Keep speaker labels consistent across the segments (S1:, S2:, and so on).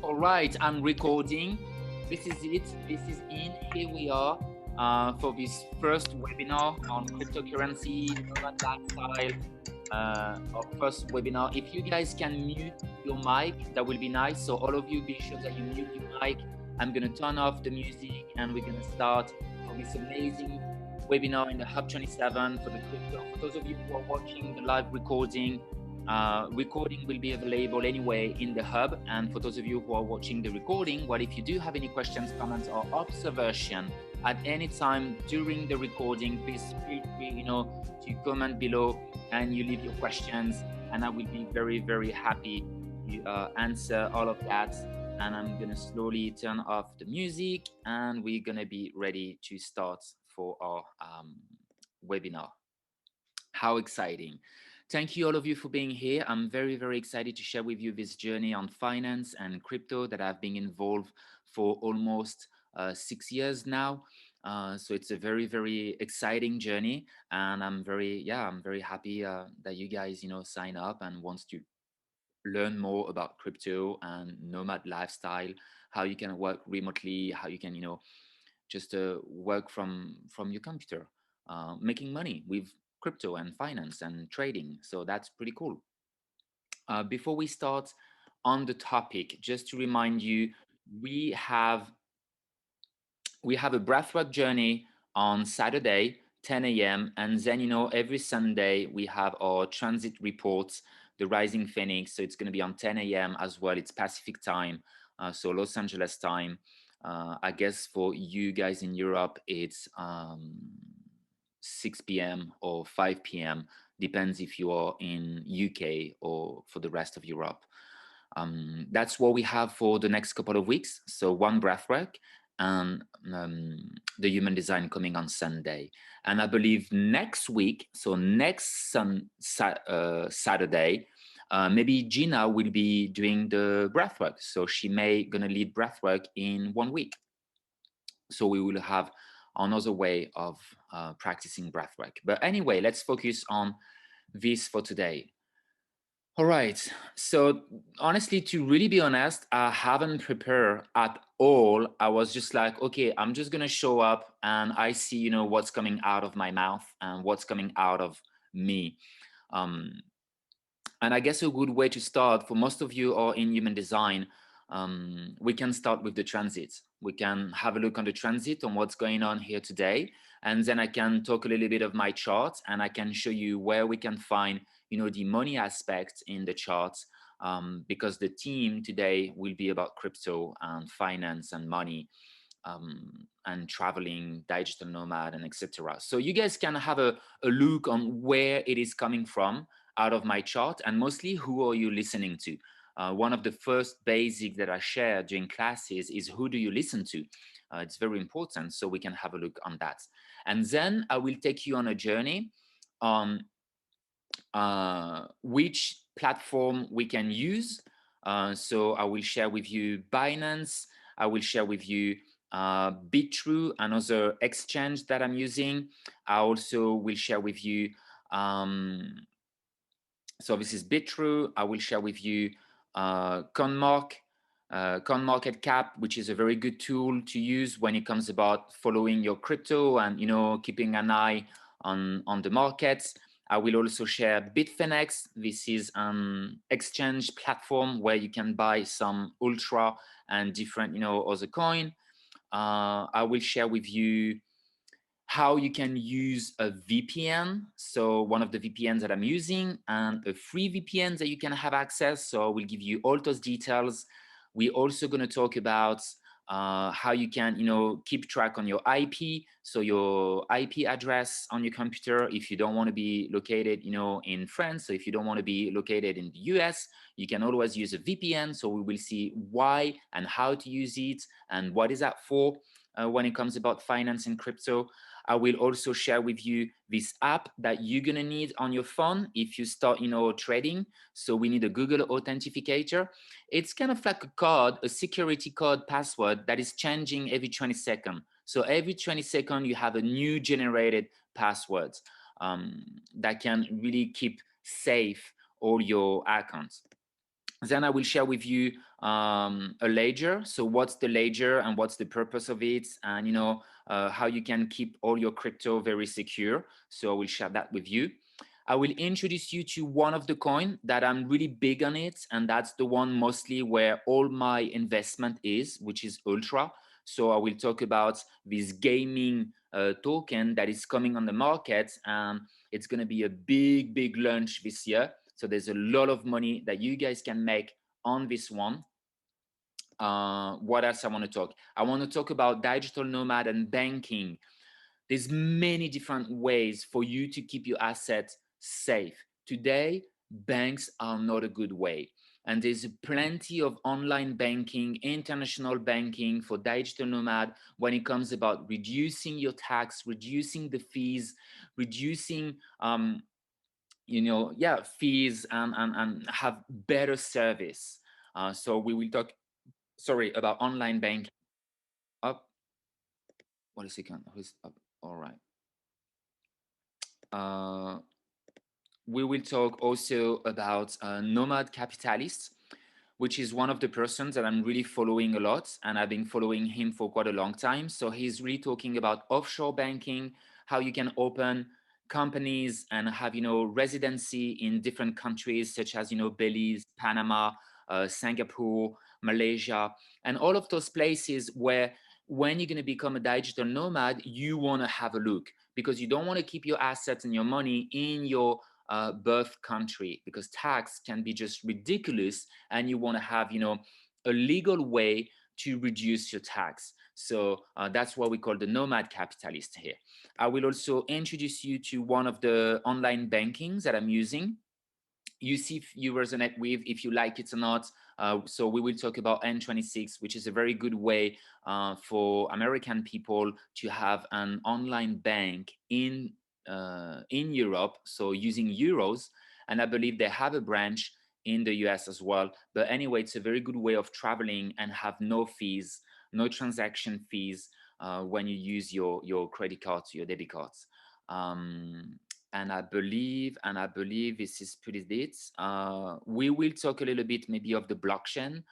S1: All right, I'm recording. This is it. This is in. Here we are for this first webinar on cryptocurrency, nomad lifestyle. Our first webinar. If you guys can mute your mic, that will be nice. So all of you, be sure that you mute your mic. I'm gonna turn off the music, and we're gonna start on this amazing webinar in the HUB27 for the crypto. For those of you who are watching the live recording, recording will be available anyway in the hub. And for those of you who are watching the recording, well, if you do have any questions, comments, or observation at any time during the recording, please feel free, to comment below and you leave your questions, and I will be very, very happy to answer all of that. And I'm gonna slowly turn off the music, and we're gonna be ready to start for our webinar. How exciting. Thank you all of you for being here. I'm very, very excited to share with you this journey on finance and crypto that I've been involved for almost 6 years now. So it's a very, very exciting journey, and I'm very happy that you guys, sign up and wants to learn more about crypto and nomad lifestyle, how you can work remotely, how you can, just work from your computer, making money with crypto and finance and trading. So that's pretty cool. Before we start on the topic, just to remind you, we have a breathwork journey on Saturday, 10 a.m. And then, every Sunday we have our transit reports, the Rising Phoenix. So it's going to be on 10 a.m. as well. It's Pacific time, so Los Angeles time. I guess for you guys in Europe, it's 6 p.m. or 5 p.m. Depends if you are in UK or for the rest of Europe. That's what we have for the next couple of weeks. So one breathwork and the human design coming on Sunday. And I believe next week, so next Saturday, maybe Gina will be doing the breathwork. So she may gonna lead breathwork in 1 week. So we will have another way of practicing breathwork. But anyway, let's focus on this for today. All right. So honestly, to really be honest, I haven't prepared at all. I was just like, okay, I'm just gonna show up and I see, what's coming out of my mouth and what's coming out of me. And I guess a good way to start for most of you are in human design. We can start with the transit. We can have a look on the transit on what's going on here today. And then I can talk a little bit of my chart and I can show you where we can find, the money aspect in the charts, because the theme today will be about crypto and finance and money, and traveling, digital nomad, and etc. So you guys can have a look on where it is coming from out of my chart, and mostly who are you listening to. One of the first basics that I share during classes is who do you listen to? It's very important, so we can have a look on that. And then I will take you on a journey on which platform we can use. So I will share with you Binance. I will share with you Bitrue, another exchange that I'm using. I also will share with you, so this is Bitrue. I will share with you CoinMarketCap, which is a very good tool to use when it comes about following your crypto and keeping an eye on the markets. I will also share Bitfinex. This is an exchange platform where you can buy some ultra and different other coin. I will share with you how you can use a VPN. So one of the VPNs that I'm using and a free VPN that you can have access. So I will give you all those details. We're also going to talk about how you can, keep track on your IP. So your IP address on your computer, if you don't want to be located, in France. So if you don't want to be located in the US, you can always use a VPN. So we will see why and how to use it and what is that for when it comes about finance and crypto. I will also share with you this app that you're gonna need on your phone if you start, trading. So we need a Google Authenticator. It's kind of like a code, a security code password that is changing every 20 seconds. So every 20 seconds, you have a new generated password that can really keep safe all your accounts. Then I will share with you a ledger. So what's the ledger and what's the purpose of it, and how you can keep all your crypto very secure. So I will share that with you. I will introduce you to one of the coin that I'm really big on it, and that's the one mostly where all my investment is, which is Ultra. So I will talk about this gaming token that is coming on the market, and it's going to be a big, big launch this year. So there's a lot of money that you guys can make on this one. What else I want to talk? I want to talk about digital nomad and banking. There's many different ways for you to keep your assets safe. Today, banks are not a good way. And there's plenty of online banking, international banking for digital nomad when it comes about reducing your tax, reducing the fees, reducing fees, and have better service. So we will talk, sorry, about online banking. Up, what a second, who's up? All right. uh, we will talk also about nomad capitalists, which is one of the persons that I'm really following a lot, and I've been following him for quite a long time. So he's really talking about offshore banking, how you can open companies and have residency in different countries such as Belize, Panama, Singapore, Malaysia, and all of those places where when you're going to become a digital nomad, you want to have a look, because you don't want to keep your assets and your money in your birth country, because tax can be just ridiculous, and you want to have a legal way to reduce your tax. So that's what we call the nomad capitalist here. I will also introduce you to one of the online bankings that I'm using. You see if you resonate with, if you like it or not. So we will talk about N26, which is a very good way for American people to have an online bank in Europe, so using euros. And I believe they have a branch in the US as well. But anyway, it's a very good way of traveling and have no fees, no transaction fees when you use your credit cards, your debit cards. Um, and I believe this is pretty it. We will talk a little bit maybe of the blockchain,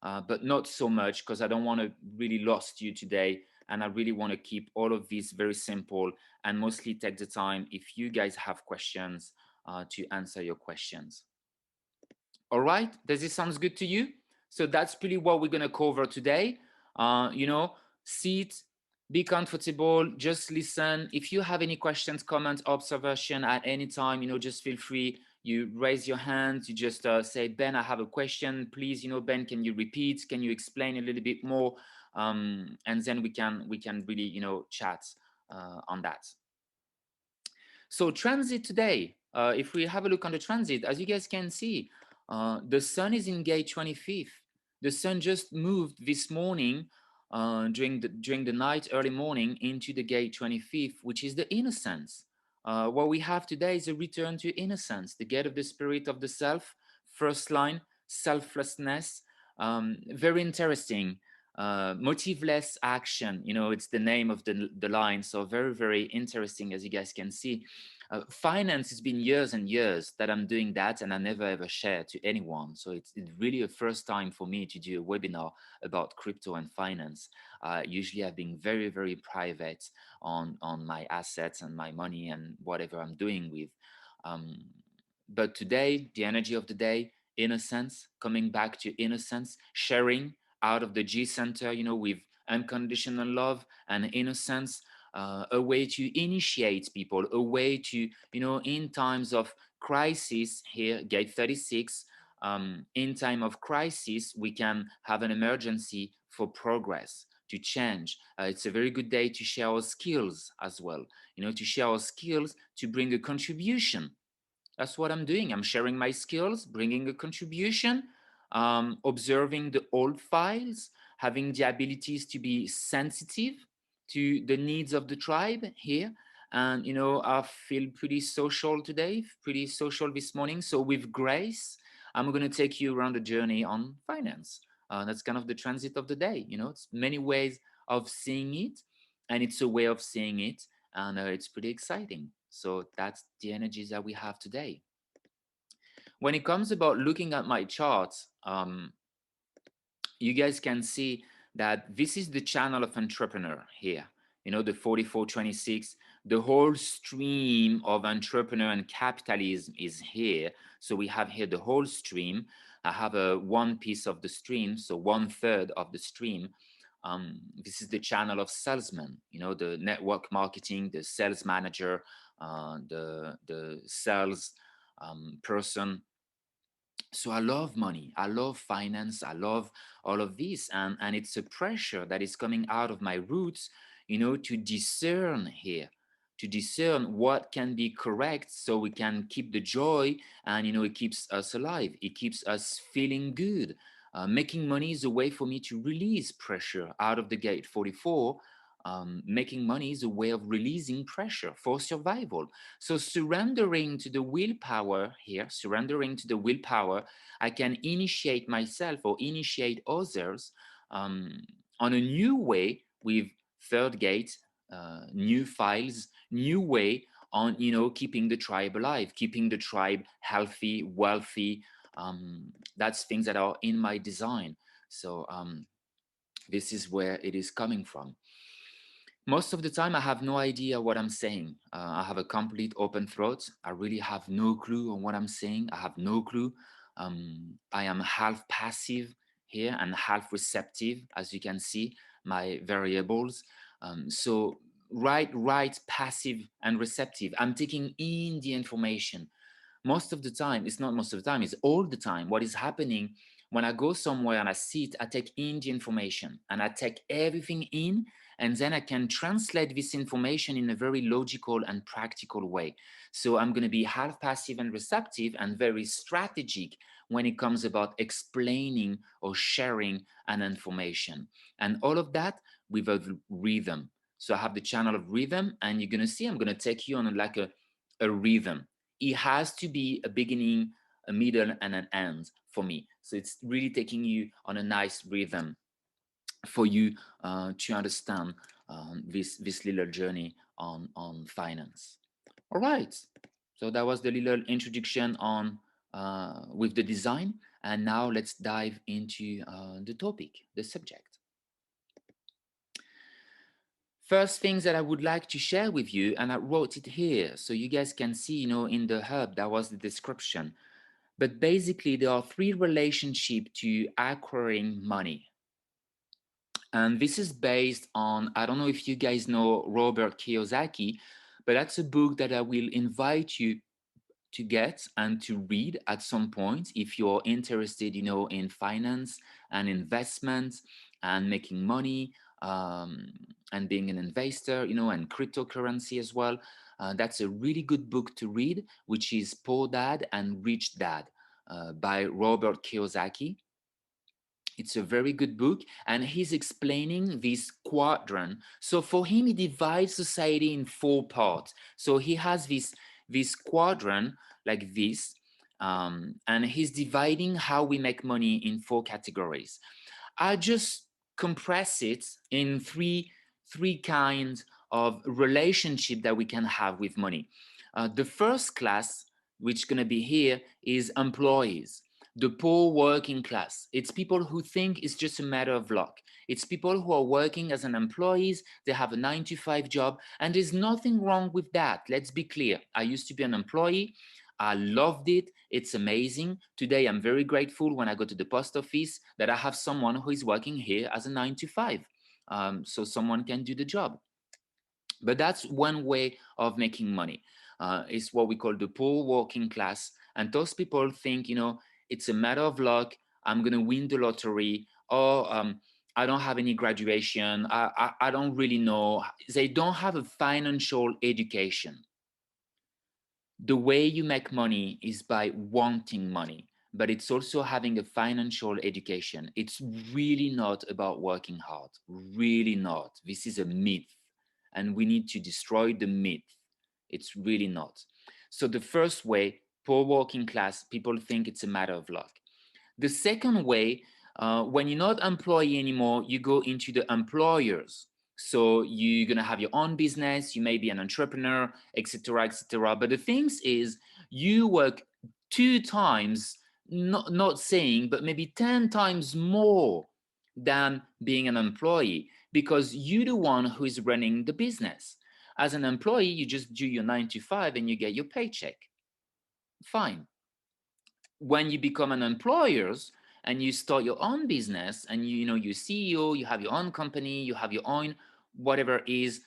S1: but not so much, because I don't want to really lost you today, and I really want to keep all of this very simple and mostly take the time if you guys have questions to answer your questions. All right, does this sounds good to you? So that's pretty what we're gonna cover today. Sit, be comfortable, just listen. If you have any questions, comments, observation at any time, just feel free. You raise your hand. You just say, Ben, I have a question. Please, Ben, can you repeat? Can you explain a little bit more? And then we can really, chat on that. So transit today, if we have a look on the transit, as you guys can see, the sun is in gate 25th. The sun just moved this morning during the night, early morning, into the gate 25th, which is the innocence. What we have today is a return to innocence, the gate of the spirit of the self, first line, selflessness. Very interesting. Motiveless action, it's the name of the line. So very, very interesting, as you guys can see. Finance has been years and years that I'm doing that, and I never ever share to anyone. So it's really a first time for me to do a webinar about crypto and finance. Usually I've been very, very private on my assets and my money and whatever I'm doing with. Um, but today, the energy of the day, innocence, coming back to innocence, sharing out of the G center, with unconditional love and innocence, a way to initiate people, a way to, in times of crisis here, gate 36, in time of crisis, we can have an emergency for progress, to change. It's a very good day to share our skills as well, to share our skills, to bring a contribution. That's what I'm doing. I'm sharing my skills, bringing a contribution, observing the old files, having the abilities to be sensitive to the needs of the tribe here. And, I feel pretty social today, pretty social this morning. So with grace, I'm going to take you around the journey on finance. That's kind of the transit of the day. It's many ways of seeing it, and it's a way of seeing it, and it's pretty exciting. So that's the energies that we have today. when it comes about looking at my charts, you guys can see that this is the channel of entrepreneur here. You know, the 4426, the whole stream of entrepreneur and capitalism is here. So we have here the whole stream. I have a one piece of the stream, so 1/3 of the stream. This is the channel of salesman, you know, the network marketing, the sales manager, the sales person. So I love money, I love finance, I love all of this, and it's a pressure that is coming out of my roots, you know, to discern here, to discern what can be correct so we can keep the joy, and you know, it keeps us alive, it keeps us feeling good. Making money is a way for me to release pressure out of the gate 44. Making money is a way of releasing pressure for survival. So surrendering to the willpower here, surrendering to the willpower, I can initiate myself or initiate others um, on a new way with third gate, new files, new way on, you know, keeping the tribe alive, keeping the tribe healthy, wealthy. That's things that are in my design. So this is where it is coming from. Most of the time, I have no idea what I'm saying. I have a complete open throat. I really have no clue on what I'm saying. I have no clue. I am half passive here and half receptive, as you can see, my variables. So right, passive and receptive. I'm taking in the information. Most of the time, it's not most of the time, it's all the time. What is happening when I go somewhere and I sit, I take in the information and I take everything in, and then I can translate this information in a very logical and practical way. So I'm going to be half passive and receptive and very strategic when it comes about explaining or sharing an information. And all of that with a rhythm. So I have the channel of rhythm, and you're going to see I'm going to take you on like a rhythm. It has to be a beginning, a middle, and an end for me. So it's really taking you on a nice rhythm for you to understand this little journey on finance. All right. So that was the little introduction on with the design, and now let's dive into the topic, the subject. First things that I would like to share with you, and I wrote it here so you guys can see, you know, in the hub, that was the description. But basically, there are three relationships to acquiring money. And this is based on, I don't know if you guys know Robert Kiyosaki, but that's a book that I will invite you to get and to read at some point if you're interested, you know, in finance and investments and making money, and being an investor, you know, and cryptocurrency as well. That's a really good book to read, which is Poor Dad and Rich Dad by Robert Kiyosaki. It's a very good book, and he's explaining this quadrant. So for him, he divides society in four parts. So he has this quadrant like this, and he's dividing how we make money in four categories. I just compress it in three kinds of relationship that we can have with money. The first class, which is going to be here, is employees, the poor working class. It's people who think it's just a matter of luck. It's people who are working as an employees. They have a 9 to 5 job, and there's nothing wrong with that. Let's be clear. I used to be an employee. I loved it. It's amazing. Today, I'm very grateful when I go to the post office that I have someone who is working here as a 9 to 5. So someone can do the job. But that's one way of making money. It's what we call the poor working class. And those people think, you know, it's a matter of luck. I'm going to win the lottery. Or I don't have any graduation. I don't really know. They don't have a financial education. The way you make money is by wanting money, but it's also having a financial education. It's really not about working hard, really not. This is a myth, and we need to destroy the myth. It's really not. So the first way, poor working class, people think it's a matter of luck. The second way, when you're not employee anymore, you go into the employers. So you're gonna have your own business, you may be an entrepreneur, etc., etc. But the things is, you work 2 times, not saying, but maybe 10 times more than being an employee, because you're the one who is running the business. As an employee, you just do your 9 to 5 and you get your paycheck. Fine. When you become an employer and you start your own business and you're CEO, you have your own company, you have your own whatever it is,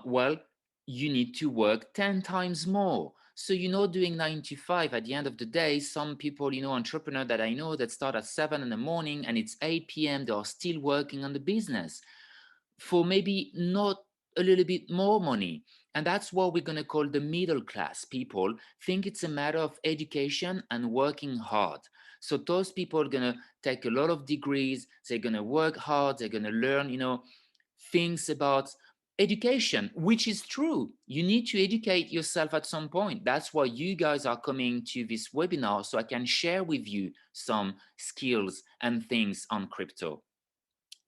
S1: well, you need to work 10 times more. So doing 9 to 5 at the end of the day, some people, entrepreneur that I know that start at 7 in the morning and it's 8 p.m. they are still working on the business for maybe not a little bit more money. And that's what we're going to call the middle class people. Think it's a matter of education and working hard. So those people are going to take a lot of degrees, they're going to work hard, they're going to learn, things about education, which is true. You need to educate yourself at some point. That's why you guys are coming to this webinar, so I can share with you some skills and things on crypto.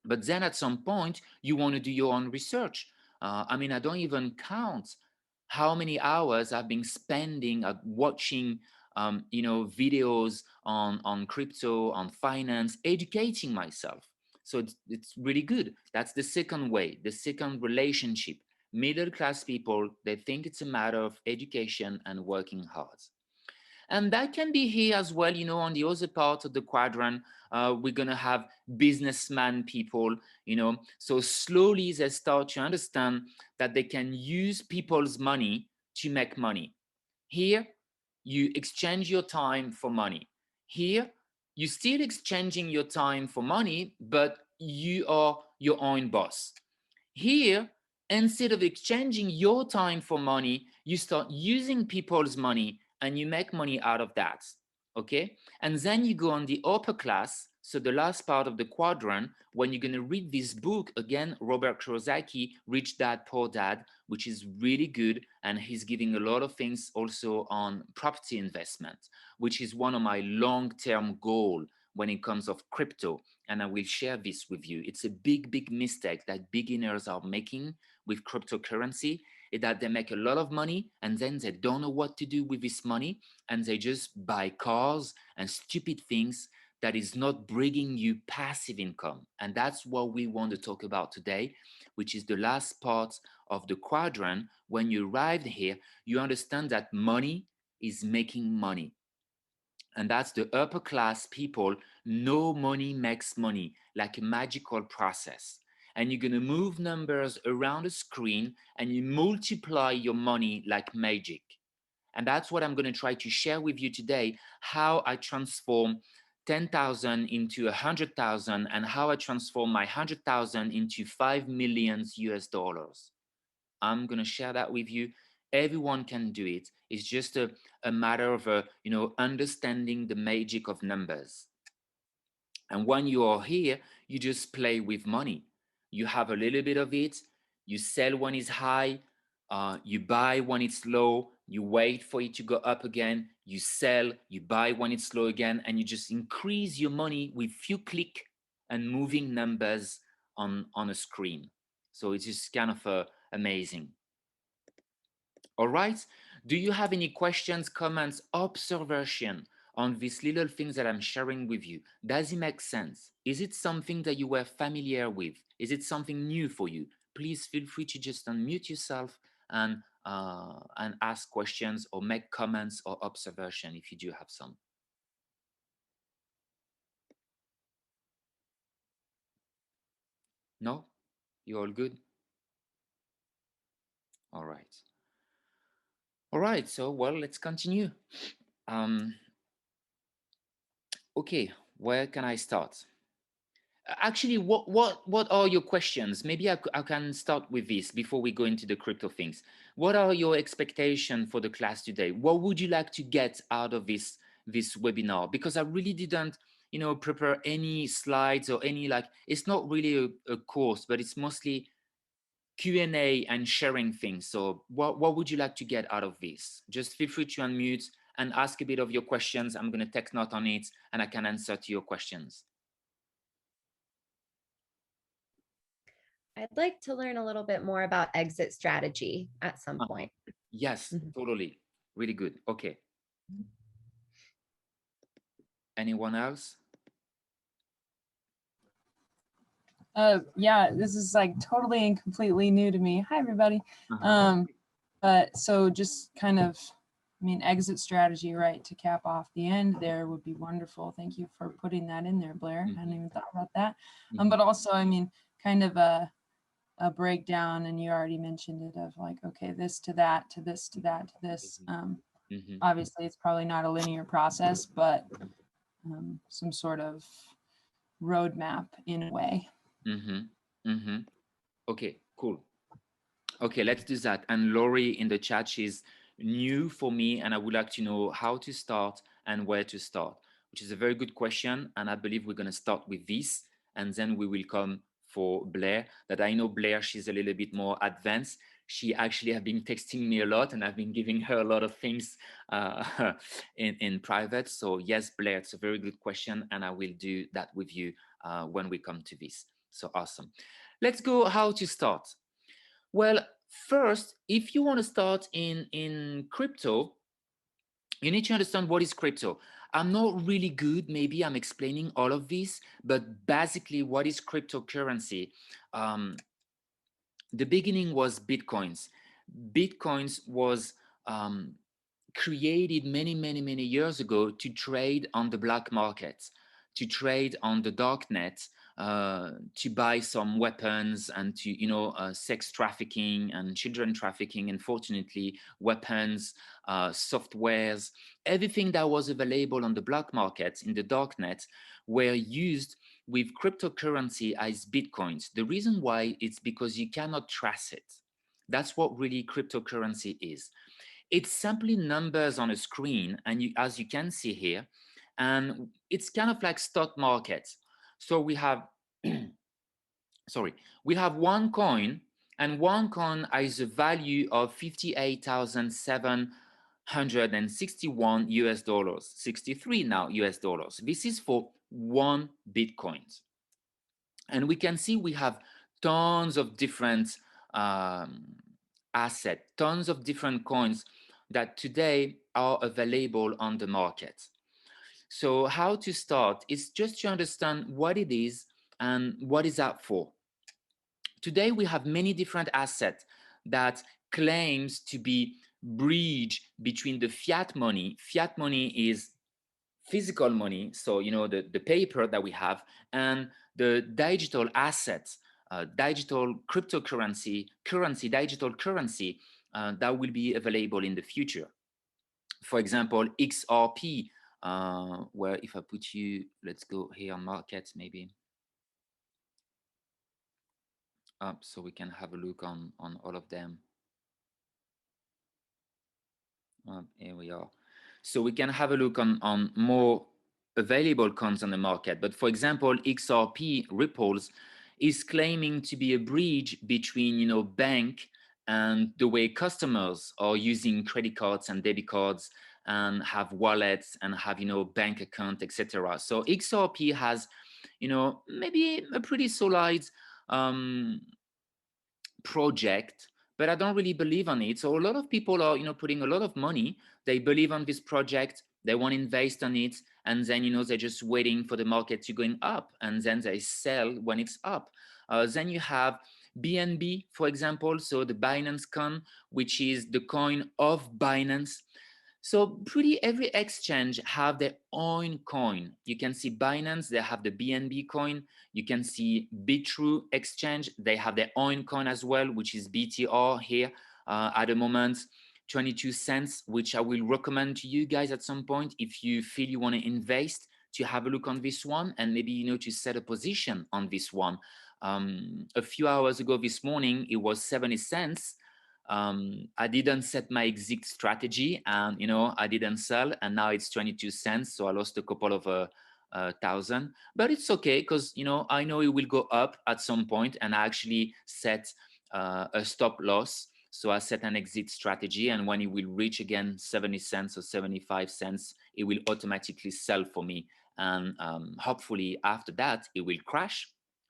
S1: But then at some point, you want to do your own research. I mean, I don't even count how many hours I've been spending watching, videos on crypto, on finance, educating myself. So it's really good. That's the second way, the second relationship. Middle class people, they think it's a matter of education and working hard. And that can be here as well, on the other part of the quadrant, we're going to have businessman people, so slowly they start to understand that they can use people's money to make money. Here, you exchange your time for money. Here, you're still exchanging your time for money, but you are your own boss. Here, instead of exchanging your time for money, you start using people's money and you make money out of that. Okay. And then you go on the upper class. So the last part of the quadrant, when you're going to read this book, again, Robert Kiyosaki, Rich Dad, Poor Dad, which is really good. And he's giving a lot of things also on property investment, which is one of my long-term goal when it comes of crypto. And I will share this with you. It's a big, big mistake that beginners are making with cryptocurrency, is that they make a lot of money and then they don't know what to do with this money, and they just buy cars and stupid things that is not bringing you passive income. And that's what we want to talk about today, which is the last part of the quadrant. When you arrive here, you understand that money is making money. And that's the upper class people. No money makes money, like a magical process. And you're going to move numbers around the screen and you multiply your money like magic. And that's what I'm going to try to share with you today, how I transform 10,000 into 100,000 and how I transform my 100,000 into 5 million US dollars. I'm going to share that with you. Everyone can do it. It's just a matter of, understanding the magic of numbers. And when you are here, you just play with money. You have a little bit of it. You sell when it's high. You buy when it's low. You wait for it to go up again. You sell. You buy when it's low again, and you just increase your money with few click and moving numbers on a screen. So it's just kind of amazing. All right. Do you have any questions, comments, observation on these little things that I'm sharing with you? Does it make sense? Is it something that you were familiar with? Is it something new for you? Please feel free to just unmute yourself and ask questions or make comments or observation if you do have some. No? You all good? All right. All right. So, well, let's continue. Okay, where can I start? Actually, what are your questions? Maybe I can start with this before we go into the crypto things. What are your expectations for the class today? What would you like to get out of this webinar? Because I really didn't, prepare any slides or any, like, it's not really a course, but it's mostly Q&A and sharing things. So what would you like to get out of this? Just feel free to unmute and ask a bit of your questions. I'm going to take note on it and I can answer to your questions.
S2: I'd like to learn a little bit more about exit strategy at some point.
S1: Yes, totally. Really good. Okay. Anyone else?
S3: Yeah, this is like totally and completely new to me. Hi, everybody. But so just kind of, I mean, exit strategy, right, to cap off the end there would be wonderful. Thank you for putting that in there, Blair. I hadn't even thought about that. But also, I mean, kind of a breakdown, and you already mentioned it, of like, okay, this to that, to this, to that, to this. Obviously, it's probably not a linear process, but some sort of roadmap in a way.
S1: Okay, cool. Okay, let's do that. And Lori in the chat, she's new for me, and I would like to know how to start and where to start, which is a very good question. And I believe we're going to start with this, and then we will come for Blair. That I know Blair, she's a little bit more advanced. She actually have been texting me a lot, and I've been giving her a lot of things in private. So yes, Blair, it's a very good question, and I will do that with you when we come to this. So awesome. Let's go how to start. Well, first, if you want to start in crypto, you need to understand what is crypto. I'm not really good, maybe I'm explaining all of this, but basically what is cryptocurrency? The beginning was Bitcoins. Bitcoins was created many years ago to trade on the black market, to trade on the dark net, to buy some weapons and to, sex trafficking and children trafficking, unfortunately, weapons, softwares, everything that was available on the black market in the dark net were used with cryptocurrency as Bitcoins. The reason why it's because you cannot trace it. That's what really cryptocurrency is. It's simply numbers on a screen, and as you can see here, and it's kind of like stock markets. So we have, we have one coin, and one coin has a value of 58,761 US dollars, 63 now US dollars. This is for one Bitcoin. And we can see we have tons of different assets, tons of different coins that today are available on the market. So how to start is just to understand what it is and what is that for. Today we have many different assets that claims to be bridge between the fiat money. Fiat money is physical money, so the paper that we have, and the digital assets, digital cryptocurrency, digital currency that will be available in the future. For example, XRP, where if I put you, let's go here on markets maybe, so we can have a look on all of them. Here we are. So we can have a look on more available coins on the market. But for example, XRP Ripples is claiming to be a bridge between, bank and the way customers are using credit cards and debit cards and have wallets and have, bank account, etc. So XRP has, maybe a pretty solid project, but I don't really believe on it. So a lot of people are, putting a lot of money. They believe on this project. They want to invest on it, and then they're just waiting for the market to going up, and then they sell when it's up. Then you have BNB, for example, so the Binance coin, which is the coin of Binance. So pretty every exchange have their own coin. You can see Binance, they have the BNB coin. You can see Bitrue Exchange, they have their own coin as well, which is BTR here at the moment, 22 cents, which I will recommend to you guys at some point if you feel you want to invest, to have a look on this one and maybe, to set a position on this one. A few hours ago this morning, it was 70 cents. I didn't set my exit strategy, and I didn't sell, and now it's 22 cents, so I lost a couple of thousand, but it's okay because I know it will go up at some point, and I actually set a stop loss. So I set an exit strategy, and when it will reach again 70 cents or 75 cents, it will automatically sell for me, and hopefully after that it will crash,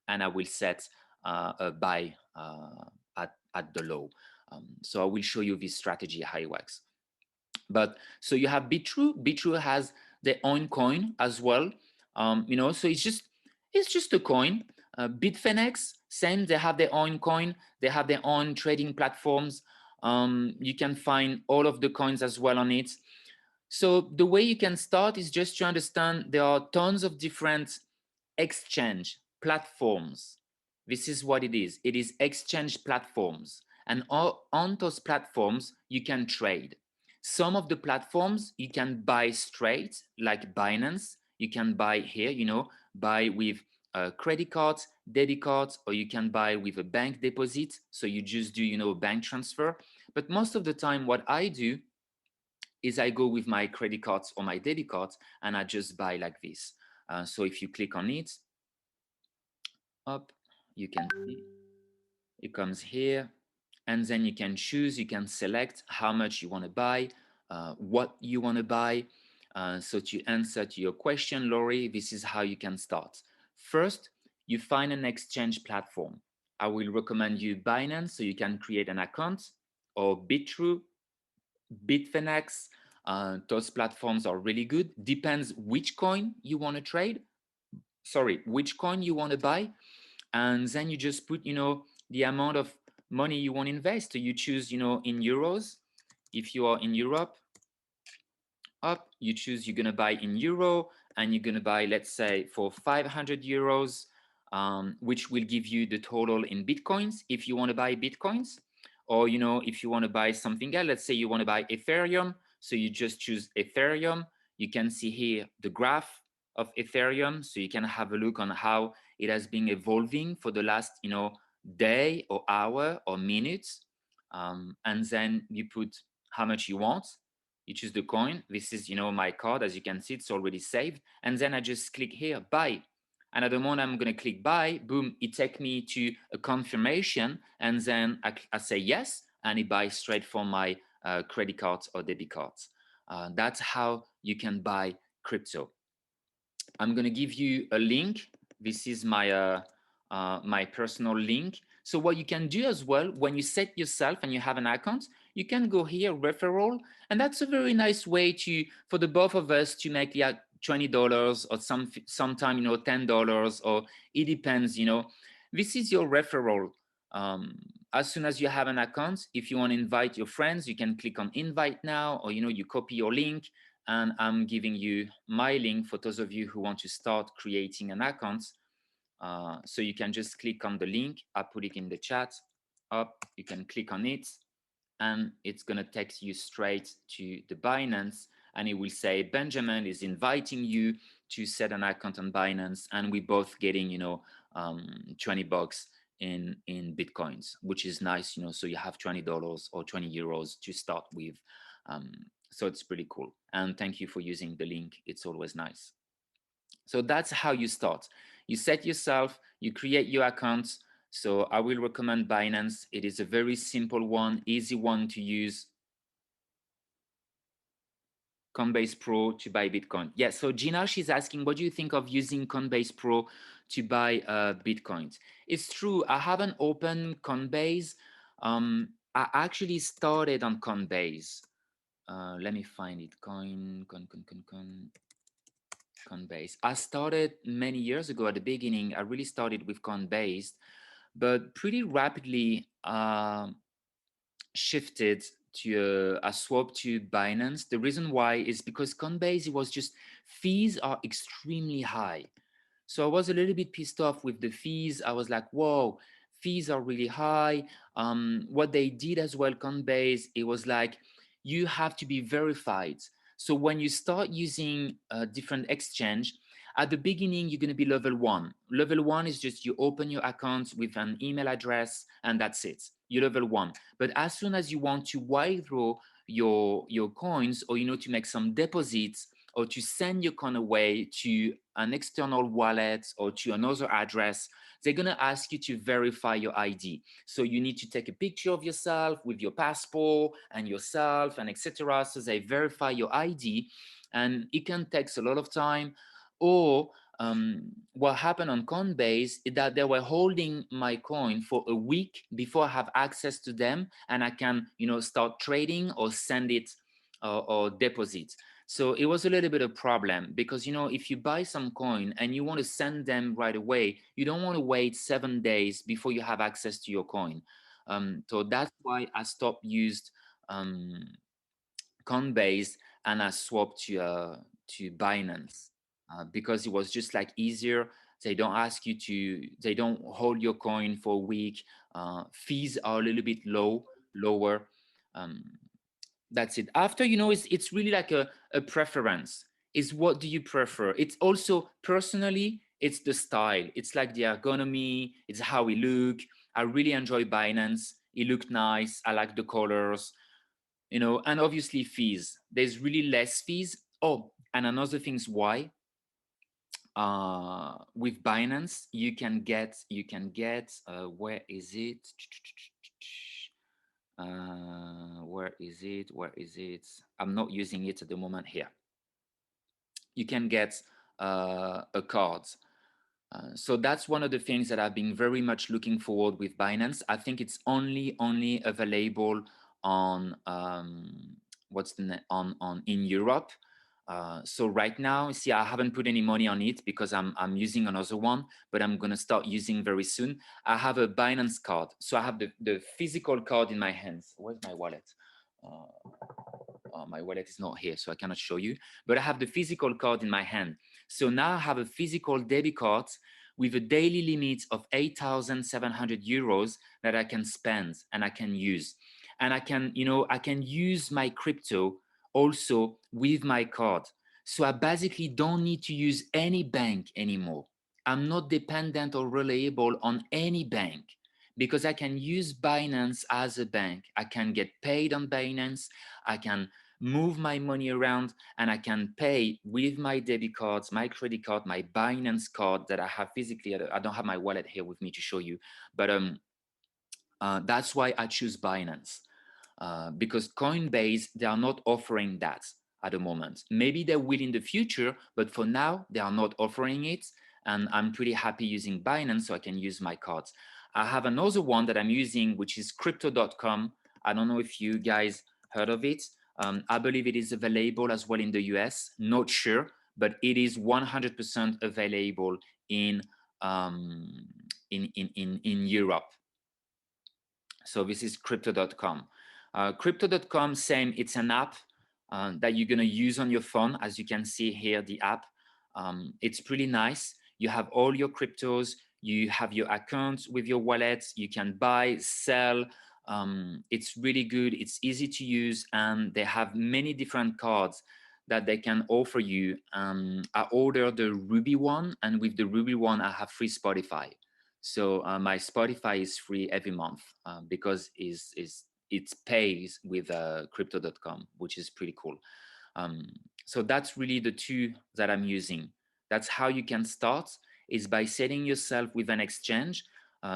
S1: and I will set a buy at the low. So I will show you this strategy, how it works. But so you have Bitrue. Bitrue has their own coin as well. You know, so it's just a coin. Bitfinex, same, they have their own coin, they have their own trading platforms. You can find all of the coins as well on it. So the way you can start is just to understand there are tons of different exchange platforms. This is what it is. It is exchange platforms. And on those platforms, you can trade. Some of the platforms you can buy straight, like Binance. You can buy here, you know, buy with credit cards, debit cards, or you can buy with a bank deposit. So you just do, you know, bank transfer. But most of the time, what I do is I go with my credit cards or my debit cards and I just buy like this. So if you click on it, up, you can see it comes here, and then you can choose, you can select how much you want to buy, what you want to buy. So to answer to your question, Laurie, this is how you can start. First, you find an exchange platform. I will recommend you Binance, so you can create an account, or Bitrue, Bitfinex. Those platforms are really good. Depends which coin you want to trade. Sorry, which coin you want to buy. And then you just put, you know, the amount of money you want to invest. So you choose, you know, in euros. If you are in Europe, up, you choose you're going to buy in euro, and you're going to buy, let's say, for 500 euros, which will give you the total in Bitcoins if you want to buy Bitcoins. Or, you know, if you want to buy something else, let's say you want to buy Ethereum. So you just choose Ethereum. You can see here the graph of Ethereum. So you can have a look on how it has been evolving for the last, you know, day or hour or minutes. And then you put how much you want. You choose the coin. This is, you know, my card. As you can see, it's already saved. And then I just click here, buy. And at the moment I'm going to click buy, boom, it takes me to a confirmation. And then I say yes, and it buys straight from my credit cards or debit cards. That's how you can buy crypto. I'm going to give you a link. This is my my personal link. So what you can do as well, when you set yourself and you have an account, you can go here, referral, and that's a very nice way to, for the both of us, to make like $20 or sometime, you know, $10, or it depends, you know. This is your referral. As soon as you have an account, if you want to invite your friends, you can click on invite now, or, you know, you copy your link, and I'm giving you my link for those of you who want to start creating an account. So you can just click on the link. I put it in the chat. Up, you can click on it, and it's going to take you straight to the Binance, and it will say Benjamin is inviting you to set an account on Binance, and we're both getting, you know, $20 in Bitcoins, which is nice, you know. So you have $20 or 20 euros to start with. So it's pretty cool. And thank you for using the link. It's always nice. So that's how you start. You set yourself, you create your accounts. So I will recommend Binance. It is a very simple one, easy one to use. Coinbase Pro to buy Bitcoin. Yeah, so Gina, she's asking, what do you think of using Coinbase Pro to buy Bitcoins? It's true, I haven't opened Coinbase. I actually started on Coinbase. Let me find it. Coinbase. I started many years ago at the beginning. I really started with Coinbase, but pretty rapidly shifted to a swap to Binance. The reason why is because Coinbase, it was just fees are extremely high. So I was a little bit pissed off with the fees. I was like, whoa, fees are really high. What they did as well, Coinbase, it was like, you have to be verified. So when you start using a different exchange, at the beginning, you're going to be level 1. Level 1 is just you open your account with an email address, and that's it. You're level 1. But as soon as you want to withdraw your coins, or, you know, to make some deposits, or to send your coin away to an external wallet or to another address, they're going to ask you to verify your ID. So you need to take a picture of yourself with your passport and yourself and etc. So they verify your ID, and it can take a lot of time. Or what happened on Coinbase is that they were holding my coin for a week before I have access to them, and I can, you know, start trading or send it or deposit. So it was a little bit of a problem because, you know, if you buy some coin and you want to send them right away, you don't want to wait 7 days before you have access to your coin. So that's why I stopped used Coinbase and I swapped to Binance because it was just like easier. They don't ask you to, they don't hold your coin for a week. Fees are a little bit lower. Um, that's it. After, you know, it's really like a preference. Is what do you prefer? It's also personally, it's the style. It's like the ergonomy. It's how we look. I really enjoy Binance. It looked nice. I like the colors, you know, and obviously fees. There's really less fees. Oh, and another thing is why with Binance you can get where is it? Where is it? I'm not using it at the moment here. You can get a card. So that's one of the things that I've been very much looking forward with Binance. I think it's only available on what's the name on in Europe. So right now, see, I haven't put any money on it because I'm using another one, but I'm gonna start using very soon. I have a Binance card, so I have the physical card in my hands. Where's my wallet? My wallet is not here, so I cannot show you. But I have the physical card in my hand. So now I have a physical debit card with a daily limit of 8,700 euros that I can spend and I can use. And I can, you know, I can use my crypto also with my card. So I basically don't need to use any bank anymore. I'm not dependent or reliable on any bank because I can use Binance as a bank. I can get paid on Binance. I can move my money around and I can pay with my debit cards, my credit card, my Binance card that I have physically. I don't have my wallet here with me to show you, but that's why I choose Binance. Because Coinbase, they are not offering that at the moment. Maybe they will in the future, but for now, they are not offering it. And I'm pretty happy using Binance so I can use my cards. I have another one that I'm using, which is crypto.com. I don't know if you guys heard of it. I believe it is available as well in the US, not sure, but it is 100% available in Europe. So this is crypto.com. Crypto.com, same, it's an app that you're gonna use on your phone. As you can see here, the app, it's pretty nice. You have all your cryptos, you have your accounts with your wallets, you can buy, sell. It's really good, it's easy to use, and they have many different cards that they can offer you. I ordered the Ruby one, and with the Ruby one, I have free Spotify. So my Spotify is free every month because it pays with crypto.com, which is pretty cool. So that's really the two that I'm using. That's how you can start, is by setting yourself with an exchange.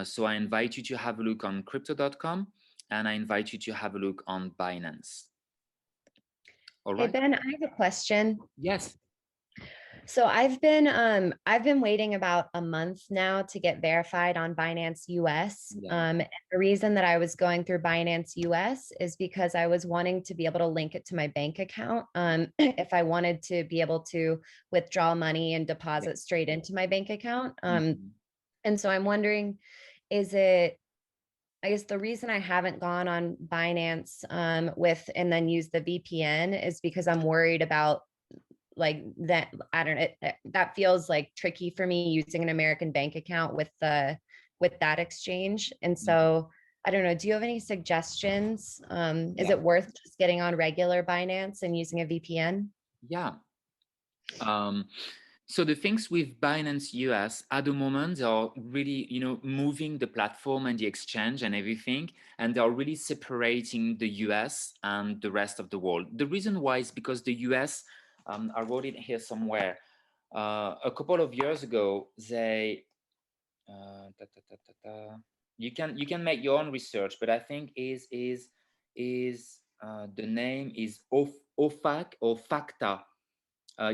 S1: So I invite you to have a look on crypto.com and I invite you to have a look on Binance. All right.
S2: Hey, Ben, I have a question.
S1: Yes.
S2: So I've been waiting about a month now to get verified on Binance US.
S1: Yeah.
S2: The reason that I was going through Binance US is because I was wanting to be able to link it to my bank account. If I wanted to be able to withdraw money and deposit straight into my bank account. And so I'm wondering, is it, I guess the reason I haven't gone on Binance and then use the VPN is because I'm worried about like that. I don't know, that feels like tricky for me using an American bank account with that exchange. And so I don't know, do you have any suggestions? Is it worth just getting on regular Binance and using a VPN?
S1: Yeah. So the things with Binance US at the moment are really, you know, moving the platform and the exchange and everything, and they are really separating the US and the rest of the world. The reason why is because the US, I wrote it here somewhere, a couple of years ago, they, you can make your own research, but I think the name is OFAC or FACTA.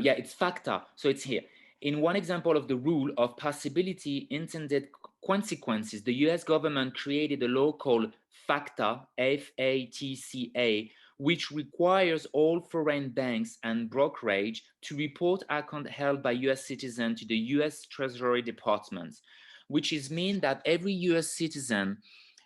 S1: Yeah, it's FACTA. So it's here. In one example of the rule of possibility intended consequences, the US government created a law called FACTA, FATCA, which requires all foreign banks and brokerage to report account held by US citizens to the US Treasury Department, which is mean that every US citizen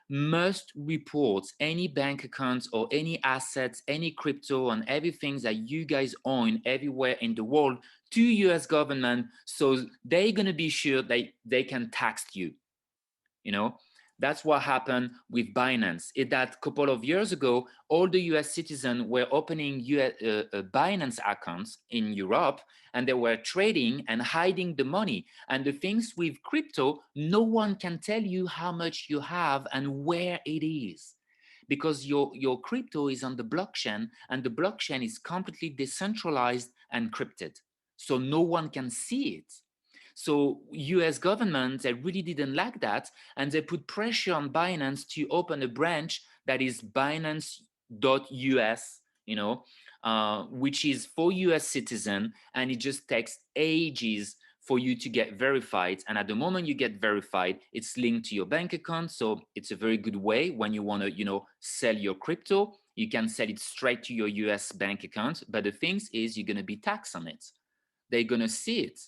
S1: must report any bank accounts or any assets, any crypto and everything that you guys own everywhere in the world to US government, so they're gonna be sure they can tax you. You know, that's what happened with Binance. That a couple of years ago, all the US citizens were opening Binance accounts in Europe, and they were trading and hiding the money. And the things with crypto, no one can tell you how much you have and where it is, because your crypto is on the blockchain, and the blockchain is completely decentralized and encrypted. So no one can see it. So US government, they really didn't like that, and they put pressure on Binance to open a branch that is Binance.us, which is for US citizen, and it just takes ages for you to get verified. And at the moment you get verified, it's linked to your bank account. So it's a very good way when you want to, sell your crypto, you can sell it straight to your US bank account. But the thing is, you're going to be taxed on it. They're going to see it.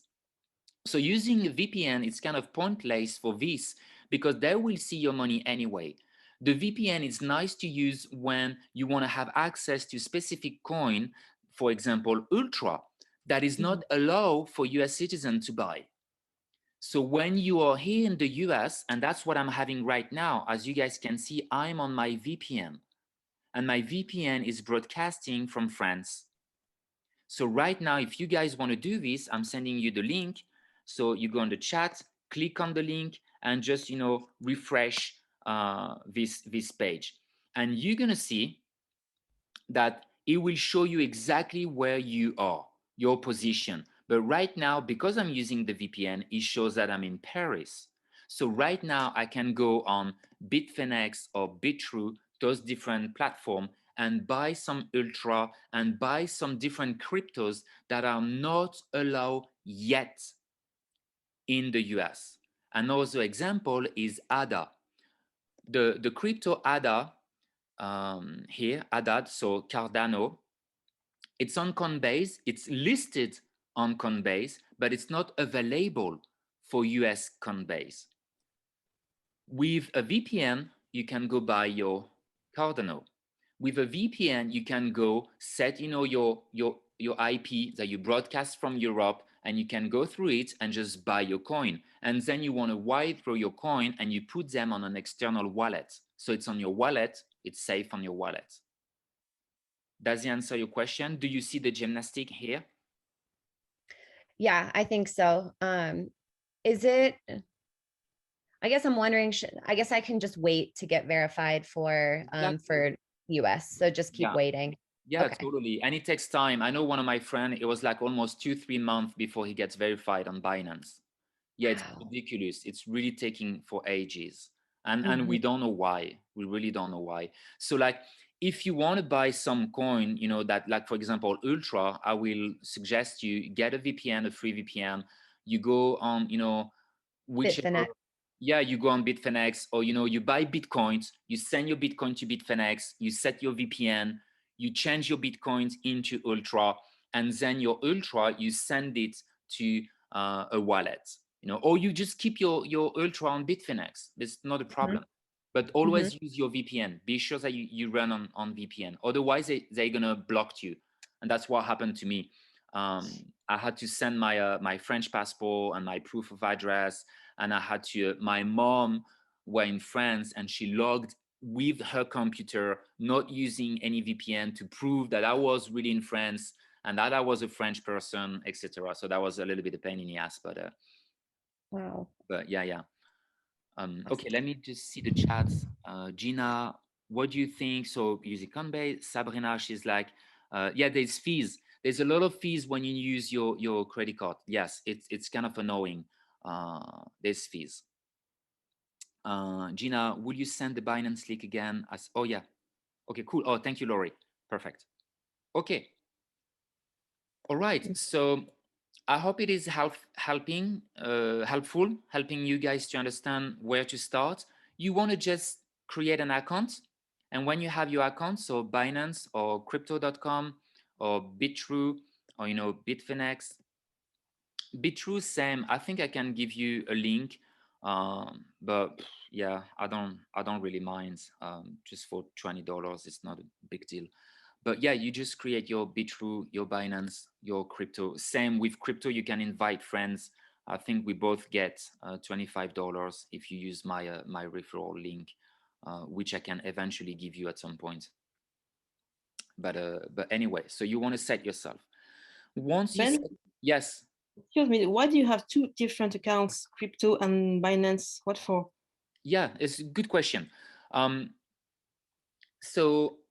S1: So using a VPN, it's kind of pointless for this, because they will see your money anyway. The VPN is nice to use when you want to have access to specific coin, for example, Ultra, that is not allowed for US citizens to buy. So when you are here in the US, and that's what I'm having right now, as you guys can see, I'm on my VPN, and my VPN is broadcasting from France. So right now, if you guys want to do this, I'm sending you the link. So you go on the chat, click on the link, and just refresh this page, and you're gonna see that it will show you exactly where you are, your position. But right now, because I'm using the VPN, it shows that I'm in Paris. So right now, I can go on Bitfinex or Bitrue, those different platforms, and buy some Ultra and buy some different cryptos that are not allowed yet in the US. Another example is ADA. The crypto ADA here, ADA, so Cardano, it's on Coinbase, it's listed on Coinbase, but it's not available for US Coinbase. With a VPN, you can go buy your Cardano. With a VPN, you can go set, your IP that you broadcast from Europe, and you can go through it and just buy your coin. And then you want to wire through your coin, and you put them on an external wallet. So it's on your wallet, it's safe on your wallet. Does it answer your question? Do you see the gymnastic here?
S2: Yeah, I think so. Is it, I guess I'm wondering, I guess I can just wait to get verified for US. So just keep waiting.
S1: Yeah, okay. Totally. And it takes time. I know one of my friends, it was like almost 2-3 months before he gets verified on Binance. Yeah, wow. It's ridiculous. It's really taking for ages. And we don't know why. We really don't know why. So like, if you want to buy some coin, that, like, for example, Ultra, I will suggest you get a VPN, a free VPN. You go on, whichever. Bitfinex. Yeah, you go on Bitfinex, or, you buy Bitcoins, you send your Bitcoin to Bitfinex, you set your VPN, you change your Bitcoins into Ultra, and then your Ultra, you send it to a wallet, or you just keep your Ultra on Bitfinex. That's not a problem. But always use your VPN. Be sure that you run on VPN. Otherwise, they're gonna block you. And that's what happened to me. I had to send my French passport and my proof of address, and I had to, my mom were in France, and she logged with her computer, not using any VPN, to prove that I was really in France and that I was a French person, etc. So that was a little bit of pain in the ass, but
S2: wow.
S1: But yeah. Okay, let me just see the chats. Gina, what do you think? So using Coinbase. Sabrina, she's like, yeah, there's fees. There's a lot of fees when you use your credit card. Yes, it's kind of annoying. There's fees. Gina, will you send the Binance link again? Oh yeah. Okay, cool. Oh, thank you, Lori. Perfect. Okay. All right. So I hope it is helpful, helping you guys to understand where to start. You want to just create an account, And when you have your account, so Binance or crypto.com or Bitrue or, you know, Bitfinex, Bitrue, same. I think I can give you a link, but yeah, I don't really mind. Just for $20, it's not a big deal. But yeah, you just create your Bitrue, your Binance, your crypto. Same with crypto, you can invite friends. I think we both get $25 if you use my referral link, which I can eventually give you at some point. But anyway, so you want to set yourself. Once you
S4: Ben,
S1: yes.
S4: excuse me, why do you have two different accounts, crypto and Binance? What for?
S1: Yeah, it's a good question. And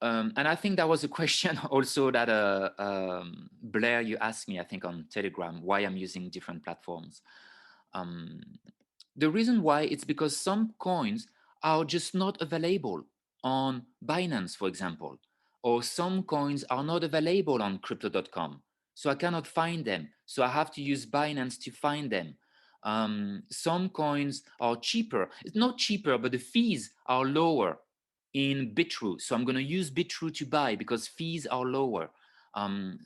S1: I think that was a question also that Blair, you asked me, I think on Telegram, why I'm using different platforms. The reason why, it's because some coins are just not available on Binance, for example, or some coins are not available on crypto.com. So I cannot find them. So I have to use Binance to find them. Some coins are cheaper. It's not cheaper, but the fees are lower in Bitrue. So I'm going to use Bitrue to buy because fees are lower.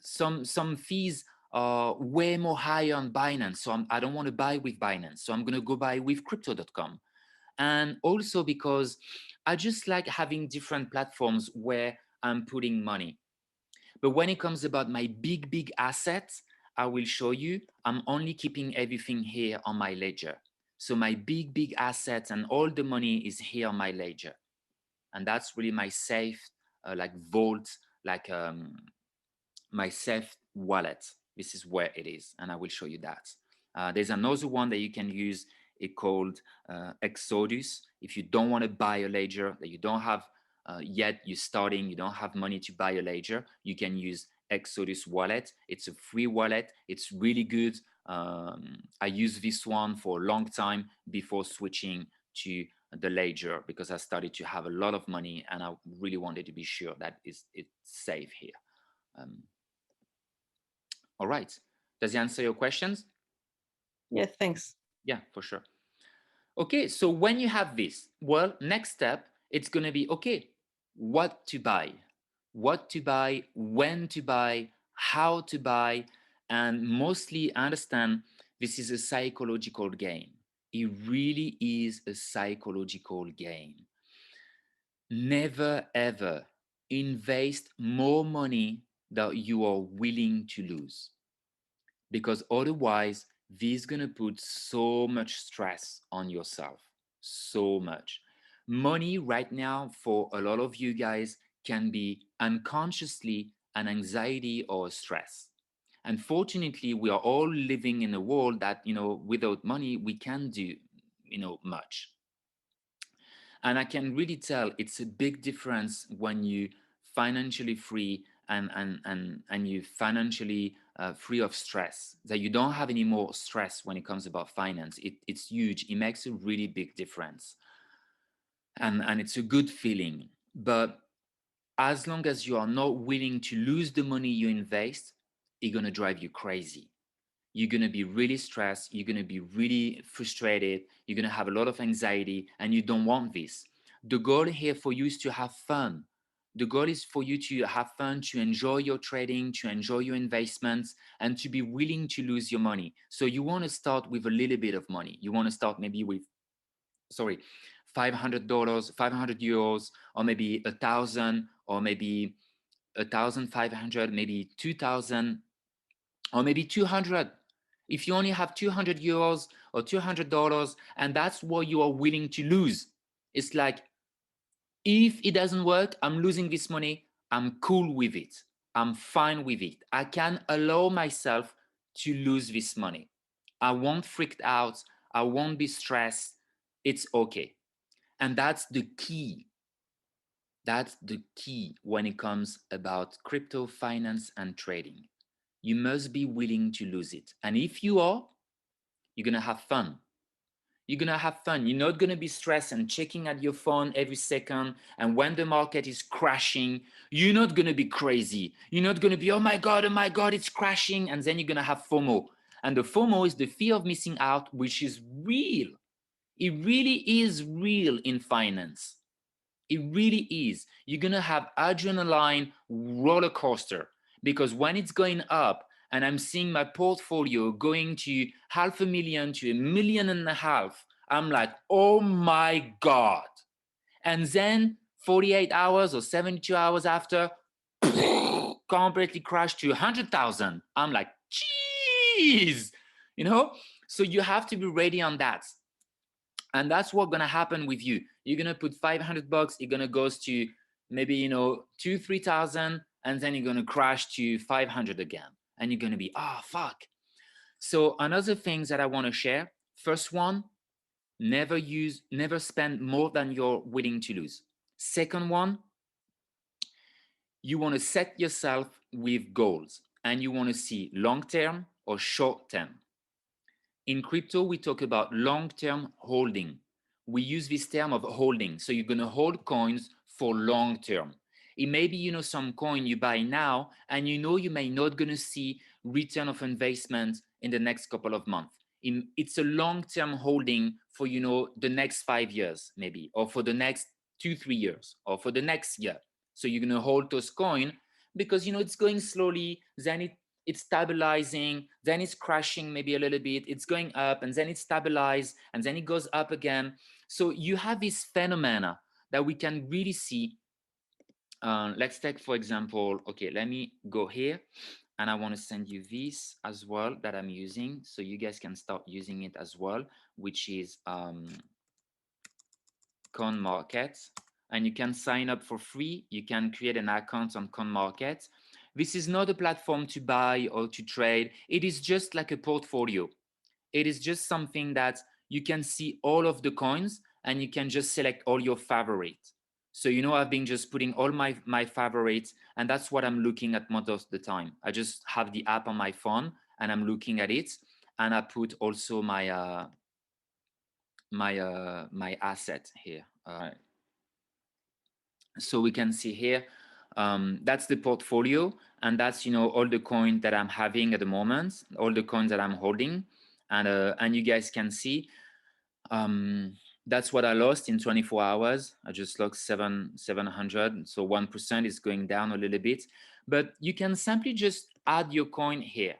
S1: Some fees are way more higher on Binance. So I don't want to buy with Binance. So I'm going to go buy with crypto.com. And also because I just like having different platforms where I'm putting money. But when it comes about my big assets, I will show you, I'm only keeping everything here on my ledger. So my big assets and all the money is here on my ledger. And that's really my safe, like vault, like my safe wallet. This is where it is, and I will show you that. There's another one that you can use, it called Exodus. If you don't want to buy a ledger, that you don't have yet, you're starting, you don't have money to buy a ledger, you can use Exodus wallet. It's a free wallet. It's really good. I used this one for a long time before switching to the ledger because I started to have a lot of money and I really wanted to be sure that it's safe here. All right. Does it answer your questions?
S4: Yeah, thanks.
S1: Yeah, for sure. Okay, so when you have this, well, next step, it's going to be, okay, what to buy, when to buy, how to buy, and mostly understand this is a psychological game. It really is a psychological game. Never, ever invest more money that you are willing to lose, because otherwise this is going to put so much stress on yourself, so much. Money right now for a lot of you guys can be unconsciously an anxiety or a stress. Unfortunately, we are all living in a world that, you know, without money we can't do, you know, much. And I can really tell it's a big difference when you financially free and you financially free of stress, that you don't have any more stress when it comes about finance. It's huge. It makes a really big difference. And it's a good feeling. But as long as you are not willing to lose the money you invest, it's going to drive you crazy. You're going to be really stressed. You're going to be really frustrated. You're going to have a lot of anxiety, and you don't want this. The goal here for you is to have fun. The goal is for you to have fun, to enjoy your trading, to enjoy your investments, and to be willing to lose your money. So you want to start with a little bit of money. You want to start maybe with, $500, 500 euros, or maybe 1,000, or maybe 1,500, maybe 2,000, or maybe 200. If you only have 200 euros or $200 and that's what you are willing to lose, it's like, if it doesn't work, I'm losing this money, I'm cool with it. I'm fine with it. I can allow myself to lose this money. I won't freak out. I won't be stressed. It's okay. And that's the key. That's the key when it comes about crypto finance and trading. You must be willing to lose it. And if you are, you're going to have fun. You're going to have fun. You're not going to be stressed and checking at your phone every second. And when the market is crashing, you're not going to be crazy. You're not going to be, oh my God, it's crashing. And then you're going to have FOMO. And the FOMO is the fear of missing out, which is real. It really is real in finance. It really is. You're gonna have adrenaline roller coaster, because when it's going up and I'm seeing my portfolio going to 500,000 to 1.5 million, I'm like, oh my God. And then 48 hours or 72 hours after, completely crashed to 100,000. I'm like, jeez, you know? So you have to be ready on that. And that's what's gonna happen with you. You're gonna put $500, you're gonna go to maybe, you know, 2,000-3,000, and then you're gonna crash to 500 again. And you're gonna be, oh, fuck. So another things that I wanna share, first one, never spend more than you're willing to lose. Second one, you wanna set yourself with goals, and you wanna see long-term or short-term. In crypto, we talk about long-term holding. We use this term of holding. So you're gonna hold coins for long-term. It may be, you know, some coin you buy now, and you know you may not gonna see return of investment in the next couple of months. It's a long-term holding for, you know, the next 5 years maybe, or for the next 2-3 years, or for the next year. So you're gonna hold those coin because, you know, it's going slowly, then it's stabilizing, then it's crashing maybe a little bit, it's going up, and then it's stabilized, and then it goes up again. So you have this phenomena that we can really see. Let's take, for example, okay, let me go here, and I want to send you this as well that I'm using, so you guys can start using it as well, which is CoinMarket. And you can sign up for free. You can create an account on CoinMarket. This is not a platform to buy or to trade. It is just like a portfolio. It is just something that you can see all of the coins, and you can just select all your favorites. So, you know, I've been just putting all my favorites, and that's what I'm looking at most of the time. I just have the app on my phone, and I'm looking at it, and I put also my my asset here. So we can see here, that's the portfolio, and that's, you know, all the coins that I'm having at the moment, all the coins that I'm holding, and you guys can see, that's what I lost in 24 hours. I just lost 700, so 1% is going down a little bit. But you can simply just add your coin here.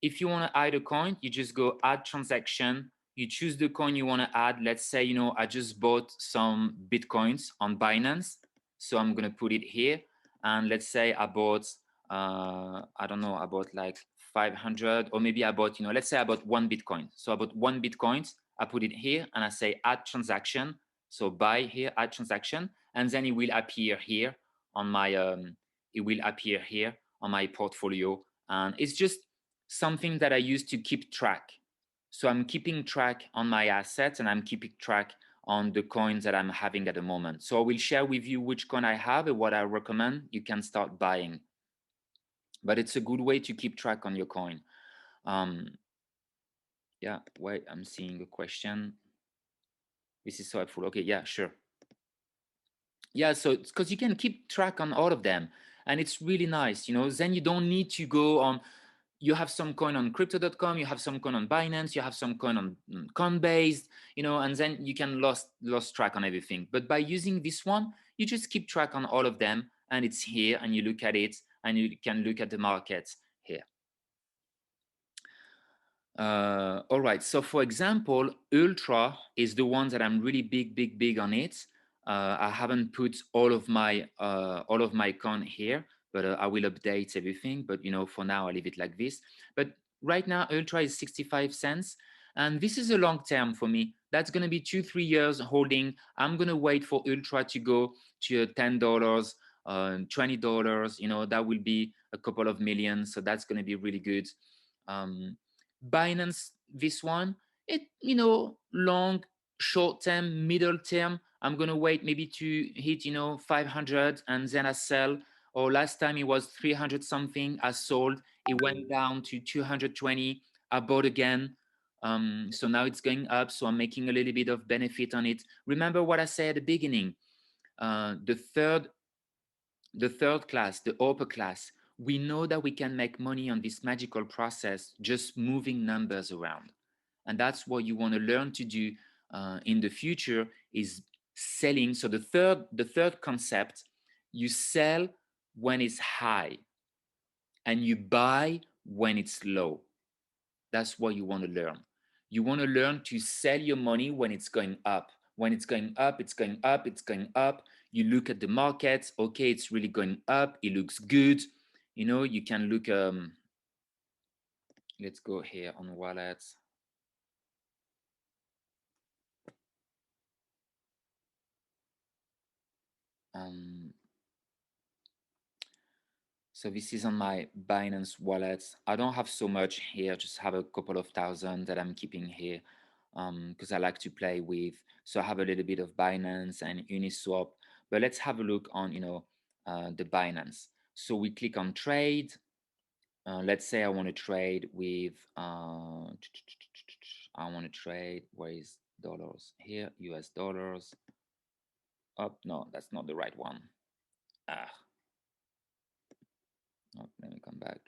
S1: If you want to add a coin, you just go add transaction. You choose the coin you want to add. Let's say, you know, I just bought some Bitcoins on Binance, so I'm going to put it here. And let's say I bought, I don't know, I bought like 500, or maybe I bought, you know, let's say I bought 1 Bitcoin. So I bought 1 Bitcoin, I put it here, and I say add transaction. So buy here, add transaction, and then it will appear here on my, it will appear here on my portfolio. And it's just something that I use to keep track. So I'm keeping track on my assets, and I'm keeping track on the coins that I'm having at the moment. So I will share with you which coin I have and what I recommend you can start buying. But it's a good way to keep track on your coin. Yeah, wait, I'm seeing a question. This is so helpful. Okay, yeah, sure. Yeah, so it's because you can keep track on all of them, and it's really nice, you know. Then you don't need to go on. You have some coin on crypto.com, you have some coin on Binance, you have some coin on Coinbase, you know, and then you can lost track on everything. But by using this one, you just keep track on all of them, and it's here, and you look at it, and you can look at the markets here. All right, so for example, Ultra is the one that I'm really big on it. I haven't put all of my coin here, but I will update everything. But, you know, for now, I leave it like this. But right now, Ultra is 65 cents. And this is a long term for me. That's going to be 2-3 years holding. I'm going to wait for Ultra to go to $10, $20. You know, that will be a couple of millions. So that's going to be really good. Binance, this one, it, you know, long, short term, middle term, I'm gonna wait maybe to hit, you know, 500, and then I sell. Or last time it was 300 something, I sold. It went down to 220, I bought again. So now it's going up, so I'm making a little bit of benefit on it. Remember what I said at the beginning, the third class, the upper class, we know that we can make money on this magical process just moving numbers around. And that's what you want to learn to do in the future, is selling. So the third concept, you sell when it's high and you buy when it's low. That's what you want to learn. You want to learn to sell your money when it's going up. When it's going up, it's going up, it's going up. You look at the market, okay, it's really going up, it looks good. You know, you can look, let's go here on wallets. So this is on my Binance wallet. I don't have so much here, just have a couple of thousand that I'm keeping here because I like to play with. So I have a little bit of Binance and Uniswap, but let's have a look on, the Binance. So we click on trade. Let's say I want to trade with, I want to trade, where is dollars? Here, US dollars. Oh, no, that's not the right one. Oh, let me come back.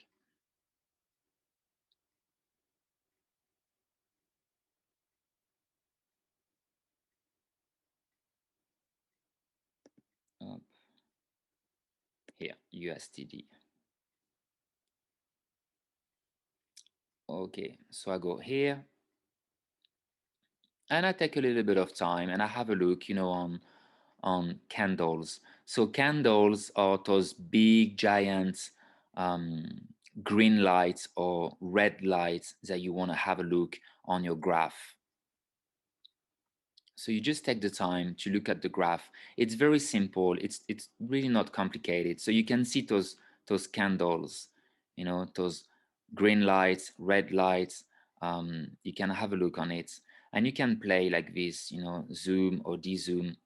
S1: Here, USDD. Okay, so I go here and I take a little bit of time and I have a look, on candles. So candles are those big giant green lights or red lights that you want to have a look on your graph. So you just take the time to look at the graph. It's very simple. It's really not complicated. So you can see those candles, those green lights, red lights. You can have a look on it, and you can play like this, zoom or de-zoom,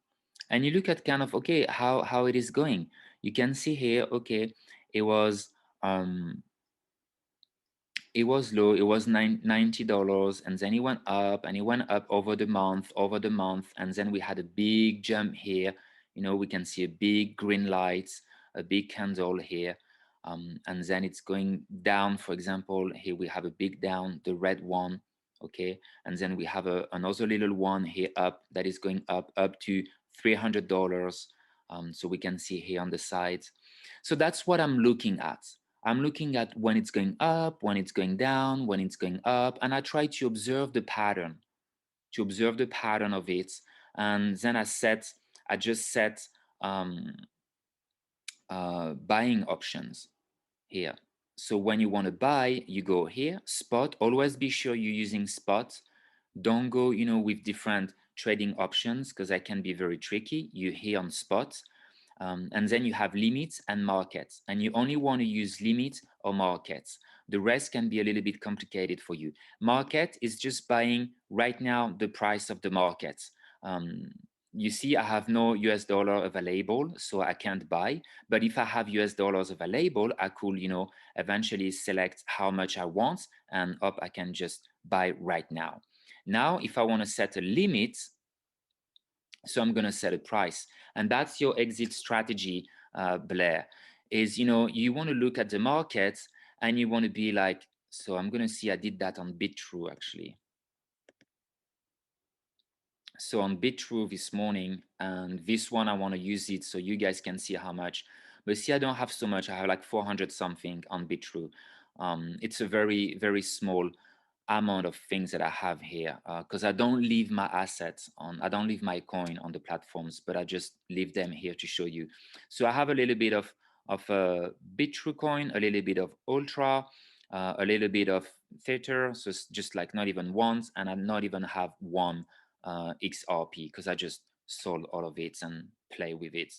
S1: and you look at kind of okay how it is going. You can see here, okay, it was low, it was $90, and then it went up and it went up over the month, and then we had a big jump here. We can see a big green light, a big candle here, and then it's going down. For example, here we have a big down, the red one, okay, and then we have another little one here up that is going up to $300. So we can see here on the side. So that's what I'm looking at. I'm looking at when it's going up, when it's going down, when it's going up, and I try to observe the pattern, of it. And then I just set buying options here. So when you want to buy, you go here, spot. Always be sure you're using spot. Don't go, with different trading options because that can be very tricky. You're here on spot. And then you have limits and markets, and you only want to use limits or markets. The rest can be a little bit complicated for you. Market is just buying right now the price of the market. You see, I have no US dollar available, so I can't buy. But if I have US dollars available, I could, eventually select how much I want, and up I can just buy right now. Now, if I want to set a limit, so I'm going to set a price, and that's your exit strategy, Blair, is, you want to look at the market and you want to be like, so I'm going to see, I did that on BitTrue actually. So on BitTrue this morning, and this one, I want to use it so you guys can see how much, but see, I don't have so much. I have like 400 something on BitTrue. It's a very, very small amount of things that I have here because I don't leave my assets on, I don't leave my coin on the platforms, but I just leave them here to show you. So I have a little bit of BitTrue coin, a little bit of Ultra, a little bit of Theta, so it's just like not even ones, and I not even have one XRP because I just sold all of it and play with it.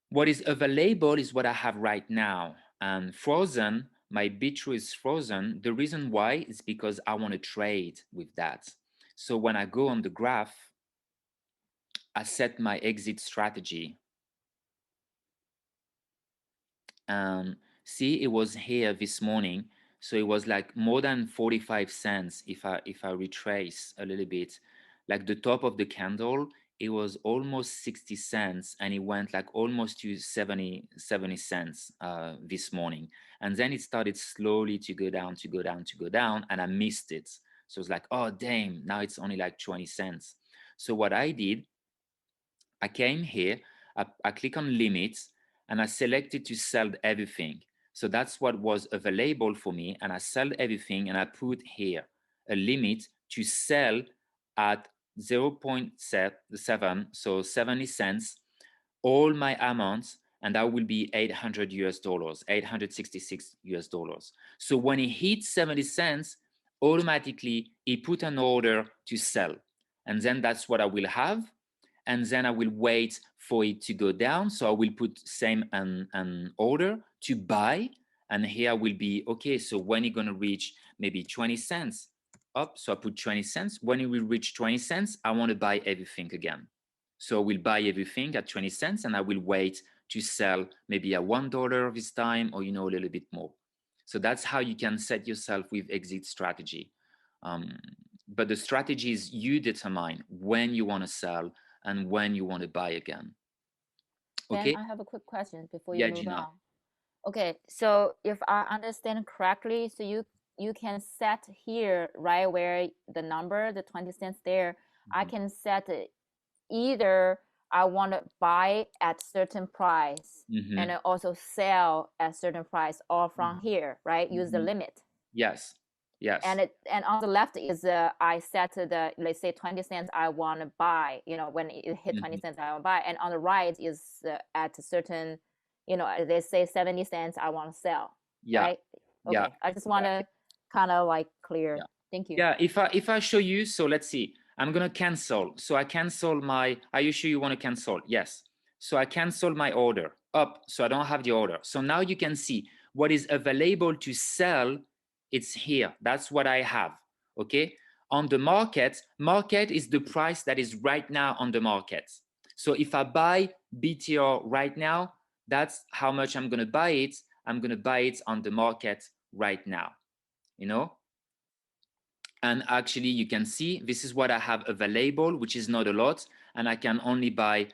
S1: What is available is what I have right now, and frozen, my BitTrue is frozen. The reason why is because I want to trade with that. So when I go on the graph, I set my exit strategy. See, it was here this morning. So it was like more than 45 cents. If I retrace a little bit, like the top of the candle, it was almost 60 cents, and it went like almost to 70 cents this morning. And then it started slowly to go down, and I missed it. So it's like, oh, damn, now it's only like 20 cents. So what I did, I came here, I click on limits, and I selected to sell everything. So that's what was available for me, and I sold everything, and I put here a limit to sell at 0.7, so 70 cents, all my amounts, and that will be $800 US, 866 US dollars. So when it hits 70 cents, automatically he put an order to sell, and then that's what I will have. And then I will wait for it to go down. So I will put same an order to buy. And here will be, okay, so when it's gonna reach maybe 20 cents up, so I put 20 cents. When it will reach 20 cents, I wanna buy everything again. So I will buy everything at 20 cents and I will wait to sell maybe at $1 this time, or, you know, a little bit more. So that's how you can set yourself with exit strategy. But the strategy is you determine when you wanna sell and when you want to buy again. Okay.
S5: Ben, I have a quick question before
S1: Yeah,
S5: you move
S1: Gina.
S5: on. Okay, so if I understand correctly, so you can set here right where the number, the 20 cents there, I can set it either I want to buy at certain price and also sell at certain price, all from here, right? Use the limit.
S1: Yes. Yes.
S5: And on the left is I set the, let's say 20 cents I want to buy, you know, when it hit 20 cents I want to buy, and on the right is at a certain, you know, they say 70 cents I want to sell.
S1: Yeah.
S5: Right? Okay.
S1: Yeah.
S5: I just want to kind of like clear.
S1: Yeah.
S5: Thank you.
S1: Yeah. If I show you, so let's see, I'm gonna cancel. So I cancel my. Are you sure you want to cancel? Yes. So I cancel my order up. So I don't have the order. So now you can see what is available to sell. It's here. That's what I have. Okay. On the market is the price that is right now on the market. So if I buy BTR right now, that's how much I'm gonna buy it. I'm gonna buy it on the market right now. You know. And actually you can see this is what I have available, which is not a lot. And I can only buy,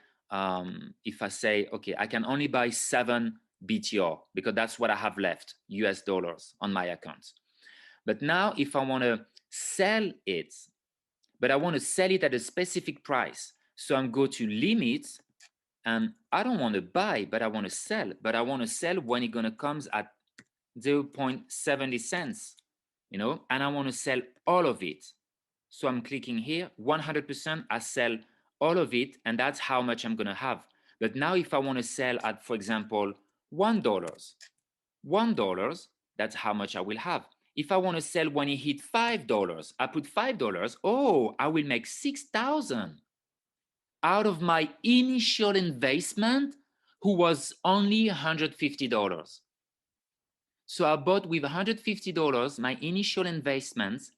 S1: if I say, okay, I can only buy 7 BTR because that's what I have left, US dollars on my account. But now if I want to sell it, but I want to sell it at a specific price. So I'm go to limits, and I don't want to buy, but I want to sell. But I want to sell when it gonna comes at 0.70 cents. You know, and I want to sell all of it. So I'm clicking here, 100%, I sell all of it, and that's how much I'm gonna have. But now if I want to sell at, for example, $1, that's how much I will have. If I want to sell when it hit $5, I put $5, oh, I will make 6,000 out of my initial investment, who was only $150. So I bought with $150, my initial investments,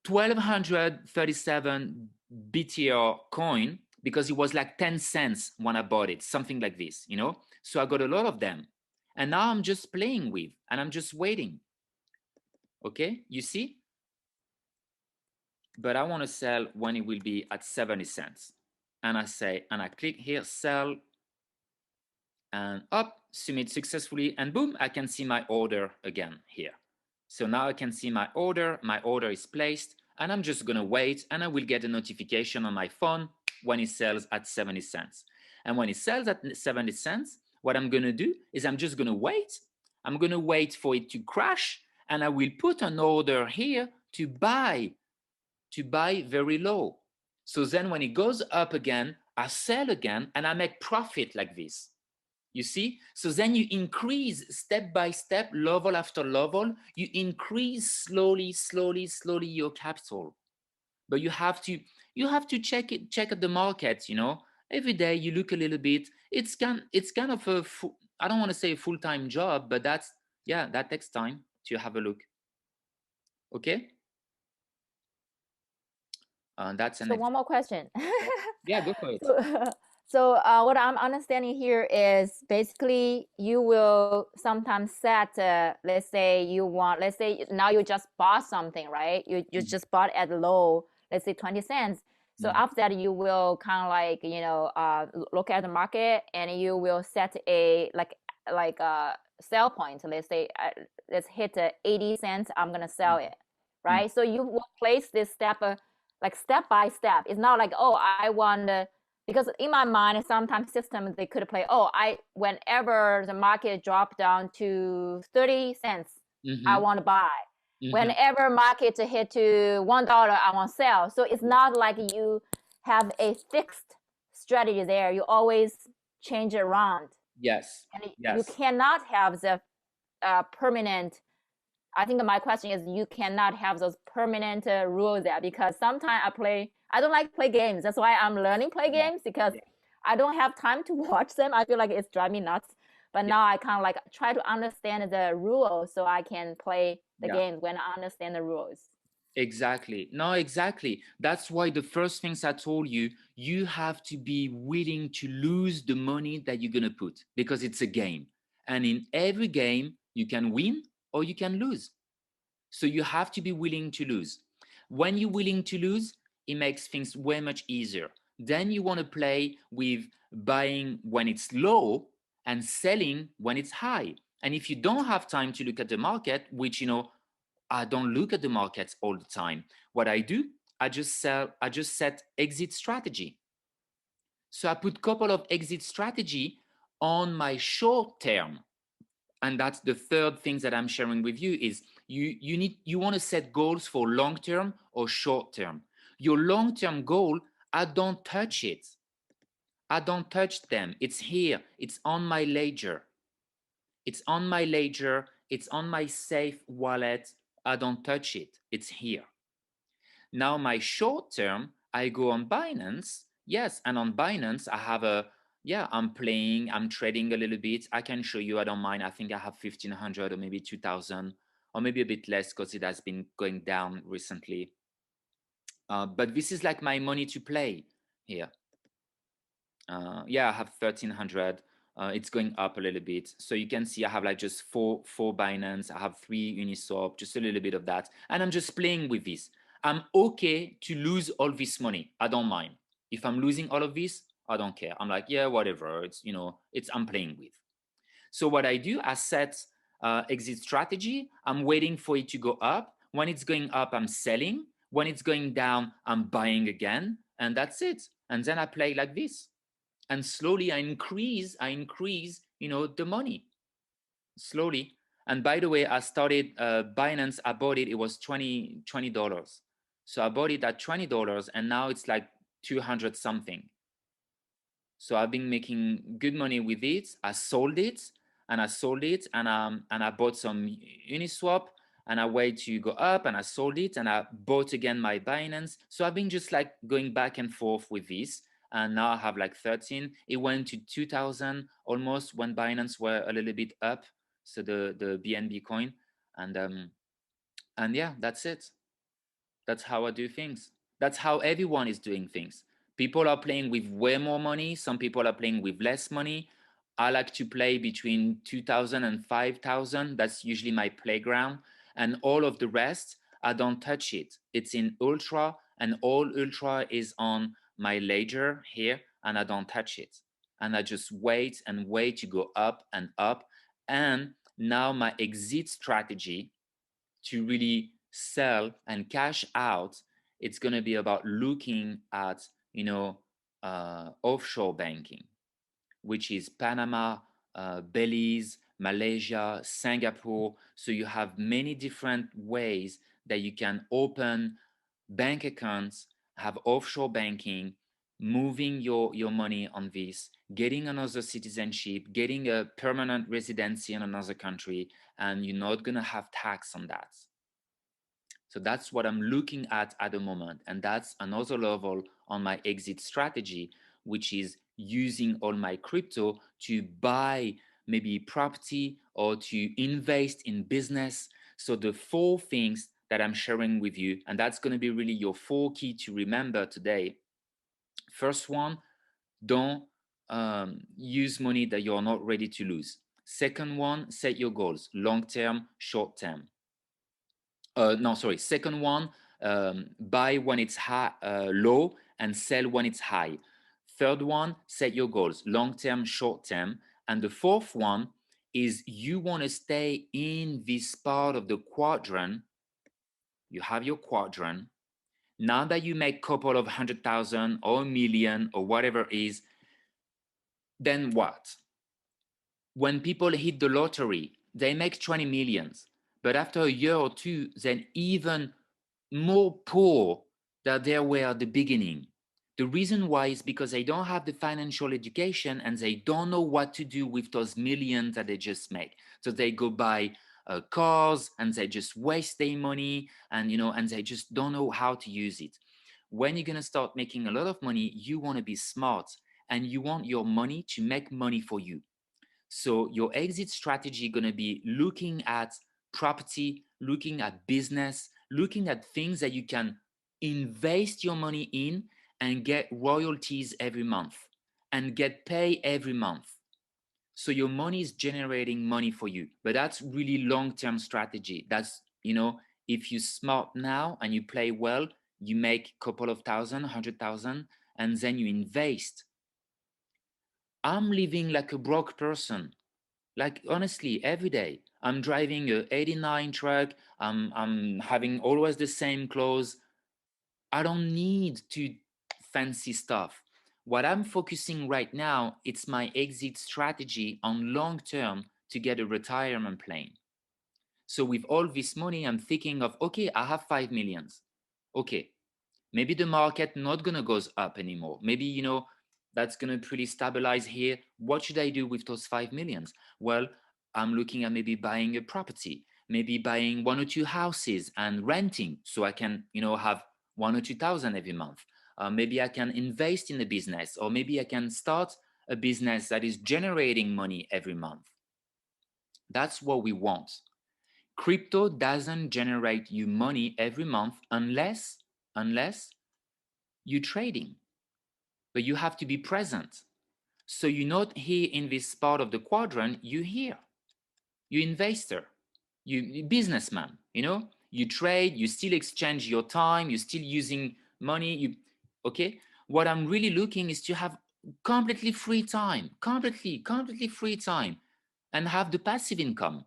S1: 1,237 BTR coin, because it was like 10 cents when I bought it, something like this, you know? So I got a lot of them. And now I'm just playing with, and I'm just waiting. Okay, you see? But I want to sell when it will be at 70 cents. And I say, and I click here, sell, and up, submit successfully, and boom, I can see my order again here. So now I can see my order is placed, and I'm just gonna wait, and I will get a notification on my phone when it sells at 70 cents. And when it sells at 70 cents, what I'm gonna do is I'm just gonna wait. I'm gonna wait for it to crash, and I will put an order here to buy very low. So then when it goes up again, I sell again, and I make profit like this. You see? So then you increase step by step, level after level, you increase slowly your capital. But you have to check at the market, you know. Every day you look a little bit. It's kind of a I don't want to say a full-time job, but that takes time to have a look. Okay? That's
S5: so one more question.
S1: Yeah, go for it.
S5: So what I'm understanding here is basically you will sometimes set, let's say now you just bought something, right? You just bought at low, let's say 20 cents. So after that, you will kind of like, you know, look at the market, and you will set a like a sell point. Let's say, let's hit 80 cents. I'm going to sell it, right? So you will place this step, like step by step. It's not like, oh, I want because in my mind, sometimes systems they could play, oh, whenever the market drop down to 30 cents, I want to buy. Whenever market hit to $1, I want to sell. So it's not like you have a fixed strategy there. You always change it around.
S1: Yes.
S5: And
S1: yes.
S5: you cannot have the permanent. I think my question is, you cannot have those permanent rules there, because sometimes I don't like play games. That's why I'm learning play games, because I don't have time to watch them. I feel like it's driving me nuts. But now I kind of like try to understand the rules so I can play the games when I understand the rules.
S1: Exactly. No, exactly. That's why the first things I told you, you have to be willing to lose the money that you're going to put, because it's a game. And in every game, you can win or you can lose. So you have to be willing to lose. When you're willing to lose, it makes things way much easier. Then you want to play with buying when it's low and selling when it's high. And if you don't have time to look at the market, which, you know, I don't look at the markets all the time. What I do, I just set exit strategy. So I put a couple of exit strategy on my short term. And that's the third thing that I'm sharing with you is you want to set goals for long term or short term. Your long term goal, I don't touch it. I don't touch them. It's here. It's on my ledger. It's on my ledger. It's on my safe wallet. I don't touch it. It's here. Now my short term, I go on Binance. Yes, and on Binance, I have I'm trading a little bit. I can show you, I don't mind. I think I have 1,500 or maybe 2,000 or maybe a bit less because it has been going down recently. But this is like my money to play here. I have 1,300. It's going up a little bit. So you can see I have like just four Binance. I have 3 Uniswap, just a little bit of that. And I'm just playing with this. I'm okay to lose all this money. I don't mind. If I'm losing all of this, I don't care. I'm like, yeah, whatever. I'm playing with. So what I do, I set exit strategy. I'm waiting for it to go up. When it's going up, I'm selling. When it's going down, I'm buying again. And that's it. And then I play like this. And slowly I increase, the money slowly. And by the way, I started Binance. I bought it. It was $20. So I bought it at $20, and now it's like 200 something. So I've been making good money with it. I sold it, and I bought some Uniswap, and I wait to go up, and I sold it, and I bought again my Binance. So I've been just like going back and forth with this. And now I have like 13. It went to 2,000 almost when Binance were a little bit up. So the BNB coin, and yeah, that's it. That's how I do things. That's how everyone is doing things. People are playing with way more money. Some people are playing with less money. I like to play between 2,000 and 5,000. That's usually my playground. And all of the rest, I don't touch it. It's in Ultra, and all Ultra is on my ledger here, and I don't touch it. And I just wait and wait to go up and up. And now my exit strategy to really sell and cash out, it's going to be about looking at, offshore banking, which is Panama, Belize, Malaysia, Singapore. So you have many different ways that you can open bank accounts, have offshore banking, moving your money on this, getting another citizenship, getting a permanent residency in another country, and you're not going to have tax on that. So that's what I'm looking at the moment. And that's another level on my exit strategy, which is using all my crypto to buy maybe property or to invest in business. So the 4 things that I'm sharing with you, and that's going to be really your 4 key to remember today. First one, don't use money that you're not ready to lose. Second one, set your goals, long term, short term. Second one, buy when it's low and sell when it's high. Third one, set your goals, long term, short term. And the fourth one is you want to stay in this part of the quadrant. You have your quadrant. Now that you make a couple of 100,000 or a million or whatever it is, then what? When people hit the lottery, they make 20 millions, but after a year or two, they're even more poor than they were at the beginning. The reason why is because they don't have the financial education and they don't know what to do with those millions that they just make. So they go buy cars and they just waste their money, and and they just don't know how to use it. When you're gonna start making a lot of money, you want to be smart and you want your money to make money for you. So your exit strategy gonna be looking at property, looking at business, looking at things that you can invest your money in and get royalties every month and get paid every month. So your money is generating money for you, but that's really long-term strategy. That's, if you smart now and you play well, you make a couple of thousand, 100,000, and then you invest. I'm living like a broke person. Like, honestly, every day I'm driving a 89 truck. I'm having always the same clothes. I don't need to fancy stuff. What I'm focusing right now, it's my exit strategy on long term to get a retirement plan. So with all this money, I'm thinking of, okay, I have 5 millions. Okay, maybe the market not gonna goes up anymore. Maybe, that's gonna pretty stabilize here. What should I do with those 5 millions? Well, I'm looking at maybe buying a property, maybe buying 1 or 2 houses and renting, so I can, have 1 or 2,000 every month. Maybe I can invest in a business, or maybe I can start a business that is generating money every month. That's what we want. Crypto doesn't generate you money every month unless you're trading, but you have to be present. So you're not here in this part of the quadrant, you're here. You're investor, you businessman, you trade, you still exchange your time, you're still using money, okay? What I'm really looking is to have completely free time, completely free time, and have the passive income.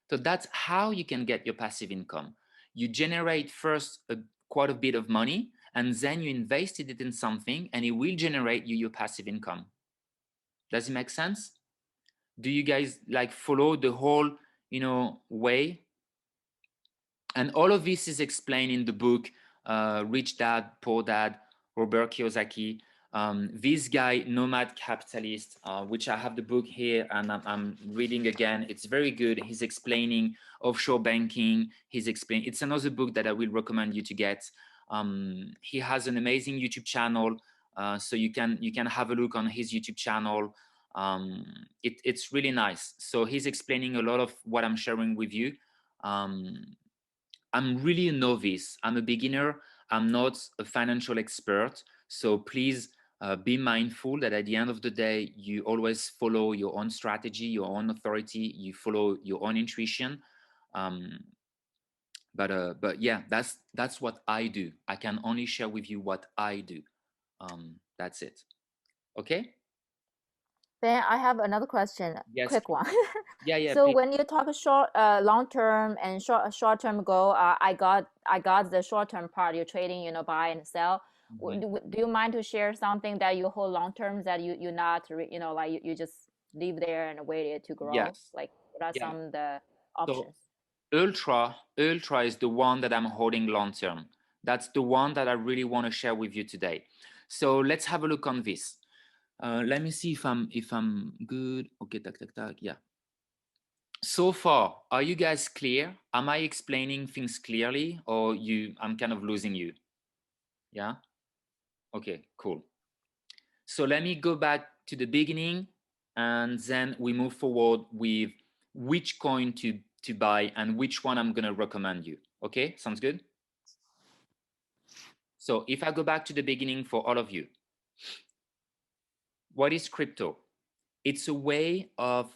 S1: So that's how you can get your passive income. You generate first quite a bit of money, and then you invested it in something, and it will generate you your passive income. Does it make sense? Do you guys like follow the whole, way? And all of this is explained in the book, Rich Dad, Poor Dad, Robert Kiyosaki. This guy, Nomad Capitalist, which I have the book here and I'm reading again. It's very good. He's explaining offshore banking. It's another book that I will recommend you to get. He has an amazing YouTube channel, so you can have a look on his YouTube channel. It's really nice. So he's explaining a lot of what I'm sharing with you. I'm really a novice. I'm a beginner. I'm not a financial expert. So please be mindful that at the end of the day, you always follow your own strategy, your own authority. You follow your own intuition. But yeah, that's what I do. I can only share with you what I do. That's it. Okay.
S5: Then I have another question.
S1: Yes,
S5: quick one.
S1: Yeah.
S5: So
S1: please.
S5: when you talk long term and short term goal, I got the short term part. You're trading, buy and sell. Do you mind to share something that you hold long term that you're not, like you just leave there and wait it to grow?
S1: Yes.
S5: Like what are some of the
S1: So
S5: options?
S1: Ultra is the one that I'm holding long term. That's the one that I really want to share with you today. So let's have a look on this. Let me see if I'm good. Okay, yeah. So far, are you guys clear? Am I explaining things clearly, or I'm kind of losing you? Yeah. Okay, cool. So let me go back to the beginning, and then we move forward with which coin to buy and which one I'm gonna recommend you. Okay, sounds good? So if I go back to the beginning for all of you, what is crypto? It's a way of,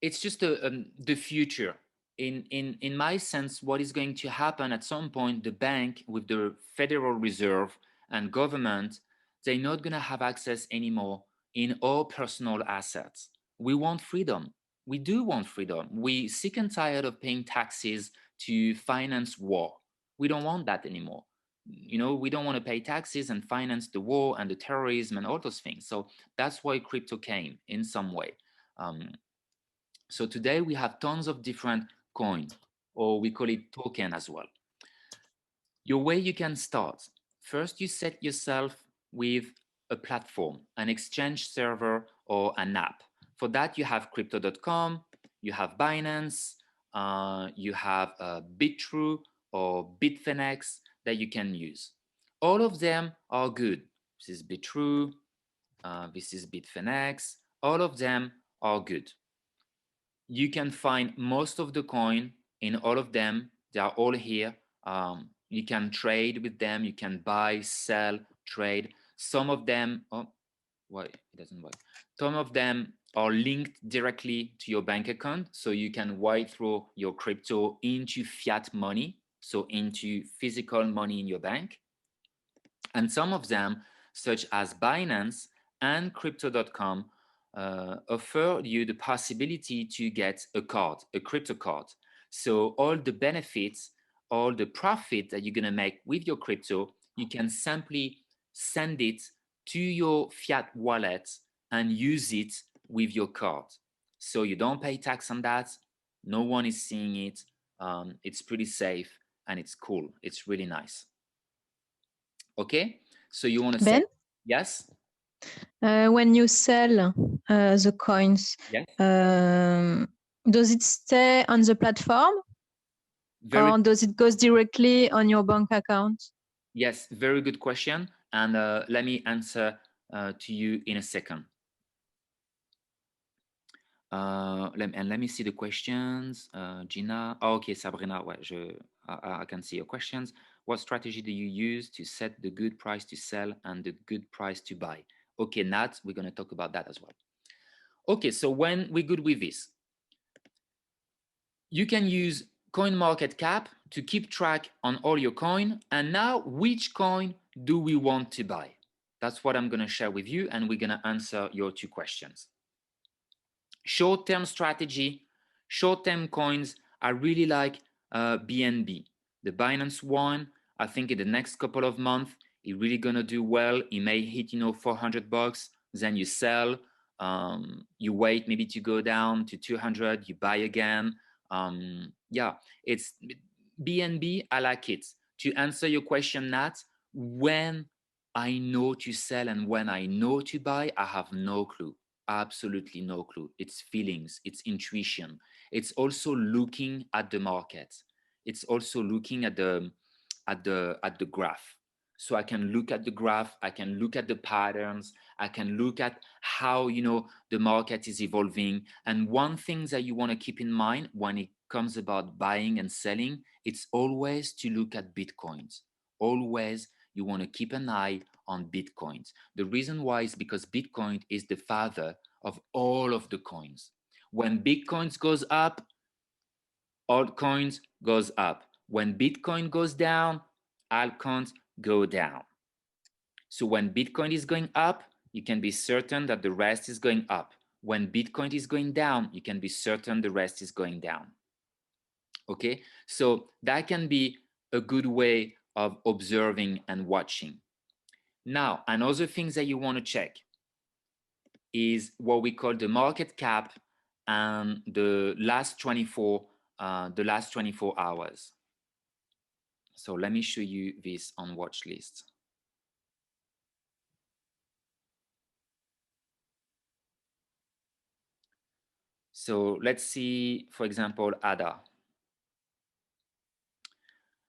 S1: it's just the future. In my sense, what is going to happen at some point, the bank with the Federal Reserve and government, they're not gonna have access anymore in our personal assets. We want freedom. We do want freedom. We sick and tired of paying taxes to finance war. We don't want that anymore. You know, we don't want to pay taxes and finance the war and the terrorism and all those things. So that's why crypto came in some way. So today we have tons of different coins, or we call it token as well. Your way you can start. First, you set yourself with a platform, an exchange server, or an app. For that, you have crypto.com, you have Binance, you have Bitrue or Bitfinex that you can use. All of them are good. This is Bitrue, this is Bitfinex. All of them are good. You can find most of the coin in all of them. They are all here. You can trade with them. You can buy, sell, trade. Some of them, oh, why it doesn't work. Some of them are linked directly to your bank account. So you can wire through your crypto into fiat money, so into physical money in your bank. And some of them, such as Binance and crypto.com, offer you the possibility to get a card, a crypto card. So all the benefits, all the profit that you're going to make with your crypto, you can simply send it to your fiat wallet and use it with your card. So you don't pay tax on that. No one is seeing it. It's pretty safe and it's cool. It's really nice. Okay, so you want to
S6: Ben?
S1: say yes?
S6: When you sell the coins,
S1: Yes.
S6: Does it stay on the platform or does it go directly on your bank account?
S1: Yes, very good question. And let me answer to you in a second. Let me see the questions. Gina. Oh, okay, Sabrina. Ouais, I can see your questions. What strategy do you use to set the good price to sell and the good price to buy? Okay, Nat, we're going to talk about that as well. Okay, so when we're good with this, you can use CoinMarketCap to keep track on all your coin. And now, which coin do we want to buy? That's what I'm going to share with you, and we're going to answer your two questions. Short-term strategy, short-term coins, I really like BNB. The Binance one, I think in the next couple of months, it's really going to do well. It may hit, $400, then you sell. You wait maybe to go down to 200, you buy again. Yeah, it's BNB. I like it. To answer your question, Nat, when I know to sell and when I know to buy, I have no clue. Absolutely no clue. It's feelings, it's intuition. It's also looking at the market. It's also looking at the graph. So I can look at the graph, I can look at the patterns, I can look at how the market is evolving. And one thing that you want to keep in mind when it comes about buying and selling, it's always to look at Bitcoins. Always you want to keep an eye on Bitcoins. The reason why is because Bitcoin is the father of all of the coins. When Bitcoin goes up, altcoins goes up. When Bitcoin goes down, altcoins go down. So when Bitcoin is going up, you can be certain that the rest is going up. When Bitcoin is going down, you can be certain the rest is going down. Okay, so that can be a good way of observing and watching. Now, another thing that you want to check is what we call the market cap and the last 24 hours. So let me show you this on watch list. So let's see, for example, ADA.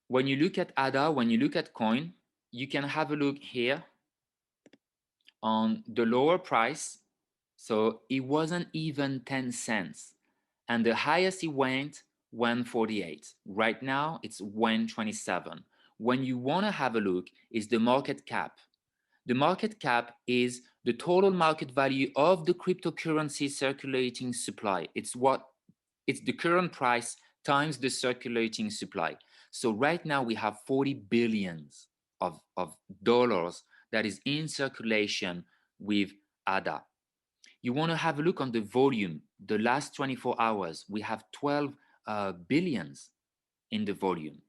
S1: When you look at ADA, when you look at coin, you can have a look here on the lower price. So it wasn't even 10 cents. And the highest it went, 148. Right now, it's 127. When you want to have a look is the market cap. The market cap is the total market value of the cryptocurrency circulating supply. It's the current price times the circulating supply. So right now we have 40 billions of dollars that is in circulation with ADA. You want to have a look on the volume. The last 24 hours, we have 12 billions. in the volume.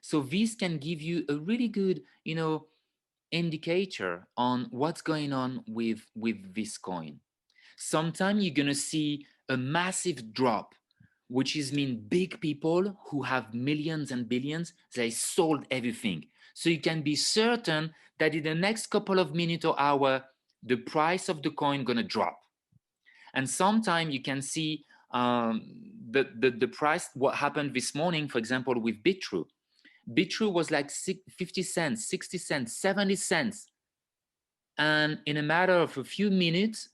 S1: So this can give you a really good, you know, indicator on what's going on with this coin. Sometimes you're gonna see a massive drop, which is mean big people who have millions and billions, they sold everything. So you can be certain that in the next couple of minutes or hour, the price of the coin gonna drop. And sometimes you can see the price, what happened this morning, for example, with Bitrue. Bitrue was like 50 cents, 60 cents, 70 cents. And in a matter of a few minutes,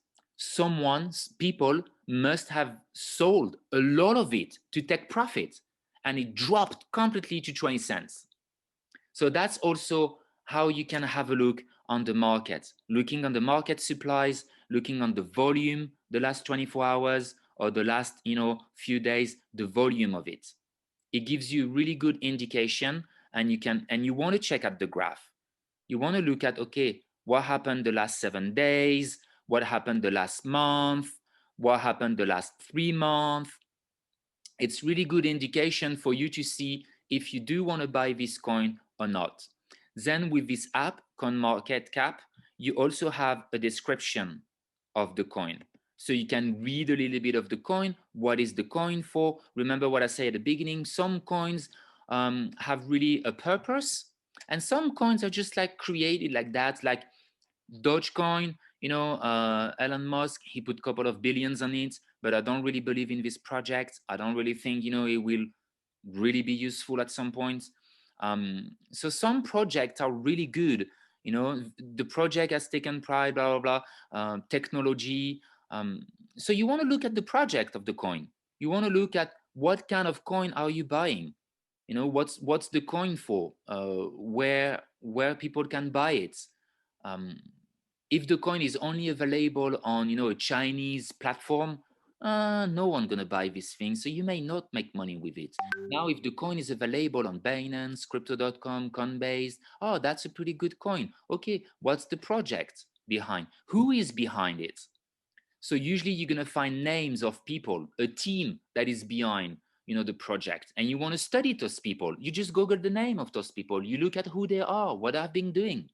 S1: people must have sold a lot of it to take profit, and it dropped completely to 20 cents. So that's also how you can have a look on the market, looking on the market supplies, looking on the volume, the last 24 hours or the last, you know, few days, the volume of it. It gives you really good indication, and you want to check out the graph. You want to look at, okay, what happened the last 7 days? What happened the last month? What happened the last 3 months? It's really good indication for you to see if you do want to buy this coin or not. Then with this app, CoinMarketCap, you also have a description of the coin. So you can read a little bit of the coin. What is the coin for? Remember what I said at the beginning, some coins have really a purpose, and some coins are just like created like that, like Dogecoin, you know, Elon Musk, he put a couple of billions on it, but I don't really believe in this project. I don't really think, you know, it will really be useful at some point. So some projects are really good. You know, the project has taken pride, blah, blah, blah, technology. So you want to look at the project of the coin. You want to look at what kind of coin are you buying? You know, what's the coin for? Where people can buy it? If the coin is only available on, you know, a Chinese platform, no one gonna buy this thing, so you may not make money with it. Now, if the coin is available on Binance, Crypto.com, Coinbase, oh, that's a pretty good coin. Okay, what's the project behind? Who is behind it? So usually you're gonna find names of people, a team that is behind, you know, the project, and you want to study those people. You just Google the name of those people. You look at who they are, what I've been doing.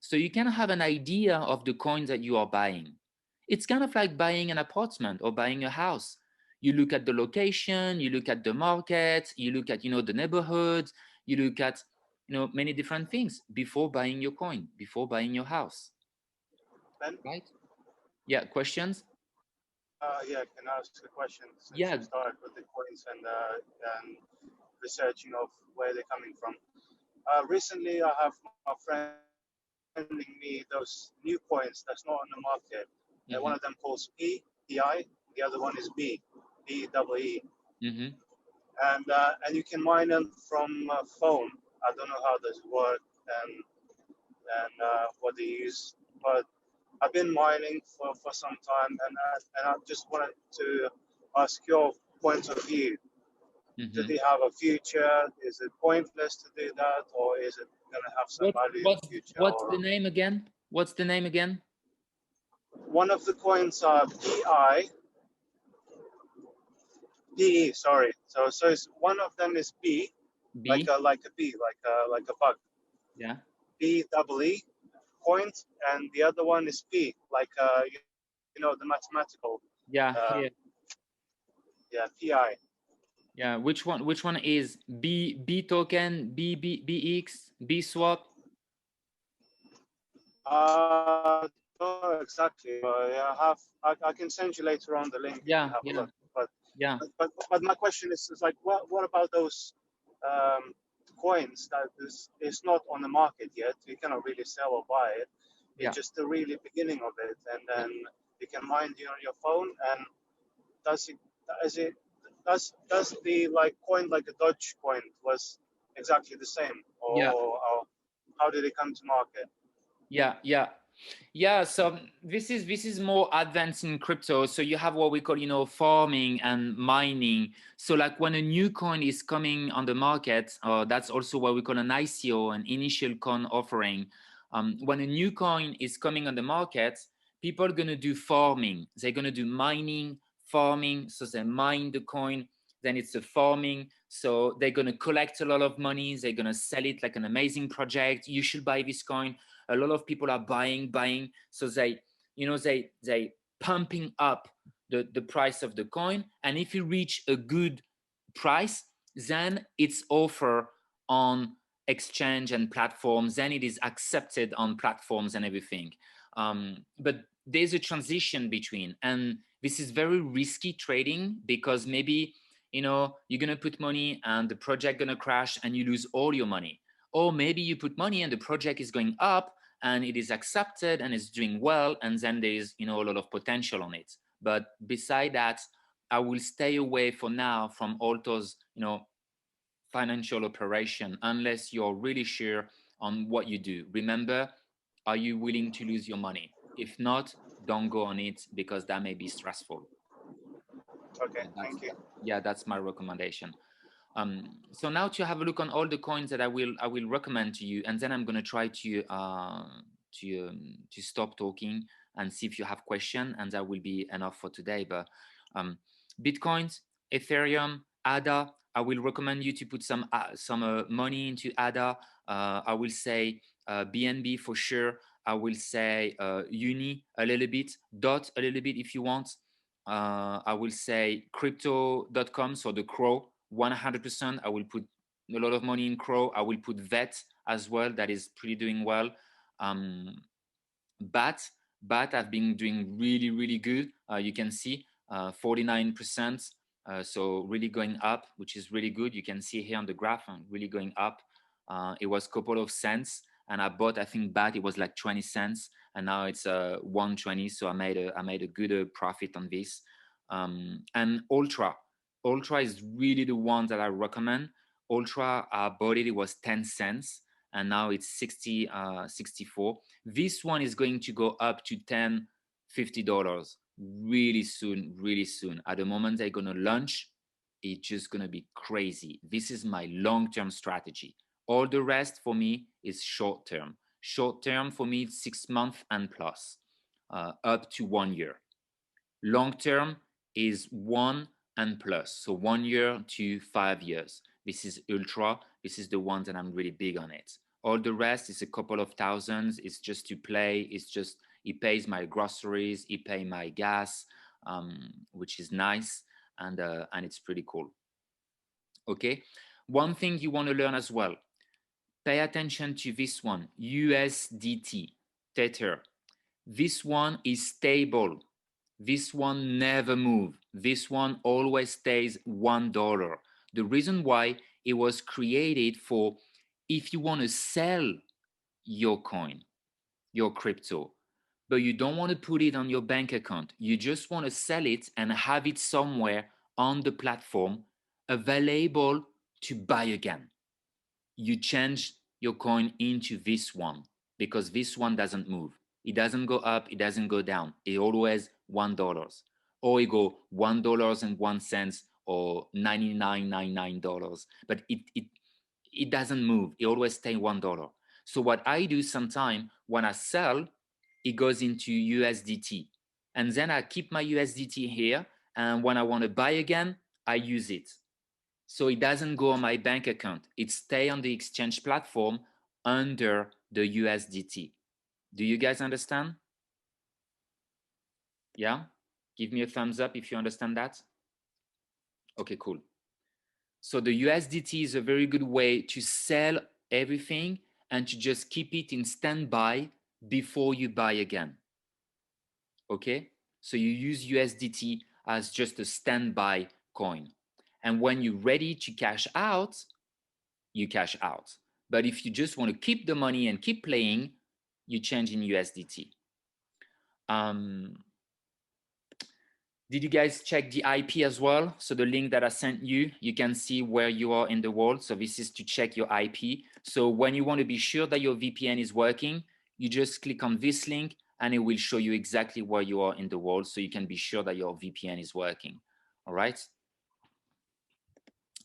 S1: So you can have an idea of the coins that you are buying. It's kind of like buying an apartment or buying a house. You look at the location, you look at the market, you look at, you know, the neighborhood, you look at, you know, many different things before buying your coin, before buying your house.
S7: Ben?
S1: Right? Yeah, questions?
S7: Yeah, can I ask a question? Since
S1: Yeah.
S7: you started with the coins and researching of where they're coming from. Recently, I have my friend sending me those new coins that's not on the market.
S1: Mm-hmm.
S7: One of them calls PI, the other one is B, BEE.
S1: Mm-hmm.
S7: And you can mine them from a phone. I don't know how this works and what they use, but I've been mining for some time, and I just wanted to ask your point of view.
S1: Mm-hmm.
S7: Do they have a future? Is it pointless to do that, or is it going to have some value in the future?
S1: What's the name again? What's the name again?
S7: One of the coins are PE. Sorry. So it's, one of them is B,
S1: B.
S7: like a bee, like a bug.
S1: Yeah.
S7: BEE coin, and the other one is P, like you know, the mathematical.
S1: Yeah. Here.
S7: Yeah, PI.
S1: Yeah. Which one is B token, BX, B swap?
S7: No, exactly. Yeah, I can send you later on the link.
S1: Yeah.
S7: Have
S1: Yeah.
S7: a look. But
S1: yeah.
S7: But my question is like, what about those coins that is not on the market yet? You cannot really sell or buy it. It's just the really beginning of it, and then you can mine it on your phone. And does the like coin, like a Doge coin, was exactly the same, or how did it come to market?
S1: Yeah, so this is more advanced in crypto. So you have what we call, you know, farming and mining. So like when a new coin is coming on the market, that's also what we call an ICO, an initial coin offering. When a new coin is coming on the market, people are going to do farming. They're going to do mining, farming. So they mine the coin, then it's a farming. So they're going to collect a lot of money. They're going to sell it like an amazing project. You should buy this coin. A lot of people are buying. So they, you know, they pumping up the price of the coin. And if you reach a good price, then it's offer on exchange and platforms. Then it is accepted on platforms and everything. But there's a transition between, and this is very risky trading because maybe, you know, you're going to put money and the project going to crash and you lose all your money. Or maybe you put money and the project is going up and it is accepted and it's doing well. And then there's, you know, a lot of potential on it. But beside that, I will stay away for now from all those, you know, financial operation unless you're really sure on what you do. Remember, are you willing to lose your money? If not, don't go on it because that may be stressful.
S7: Okay, thank you.
S1: Yeah, that's my recommendation. So now to have a look on all the coins that I will recommend to you, and then I'm going to try to stop talking and see if you have questions, and that will be enough for today. But Bitcoins, Ethereum, ADA, I will recommend you to put some money into ADA. I will say BNB for sure. I will say Uni a little bit, DOT a little bit if you want. I will say crypto.com, so the Crow, 100%. I will put a lot of money in Crow. I will put VET as well. That is pretty doing well. BAT have been doing really, really good. You can see 49%. So really going up, which is really good. You can see here on the graph, really going up. It was a couple of cents, and I bought, I think BAT, it was like 20 cents, and now it's 120. So I made a good profit on this. And Ultra is really the one that I recommend. Ultra, I bought it was 10 cents, and now it's 64. This one is going to go up to $50 really soon. At the moment they're going to launch, it's just going to be crazy. This is my long-term strategy. All the rest for me is short-term. Short-term for me, 6 months and plus, up to 1 year. Long-term is 1 and plus, so 1 year to 5 years. This is Ultra. This is the one that I'm really big on it. All the rest is a couple of thousands. It's just to play. It's just, it pays my groceries, it pays my gas, which is nice, and it's pretty cool. Okay, one thing you want to learn as well, pay attention to this one, USDT, Tether. This one is stable. This one never moves. This one always stays $1. The reason why, it was created for if you want to sell your coin, your crypto, but you don't want to put it on your bank account. You just want to sell it and have it somewhere on the platform available to buy again. You change your coin into this one because this one doesn't move. It doesn't go up, it doesn't go down. It always $1. Or it go $1.01 or $99.99. But it doesn't move. It always stays $1. So what I do sometimes when I sell, it goes into USDT. And then I keep my USDT here. And when I want to buy again, I use it. So it doesn't go on my bank account. It stays on the exchange platform under the USDT. Do you guys understand? Yeah? Give me a thumbs up if you understand that. Okay, cool. So the USDT is a very good way to sell everything and to just keep it in standby before you buy again. Okay? So you use USDT as just a standby coin. And when you're ready to cash out, you cash out. But if you just want to keep the money and keep playing, you change in USDT. Did you guys check the IP as well? So the link that I sent you, you can see where you are in the world. So this is to check your IP. So when you want to be sure that your VPN is working, you just click on this link and it will show you exactly where you are in the world. So you can be sure that your VPN is working. All right.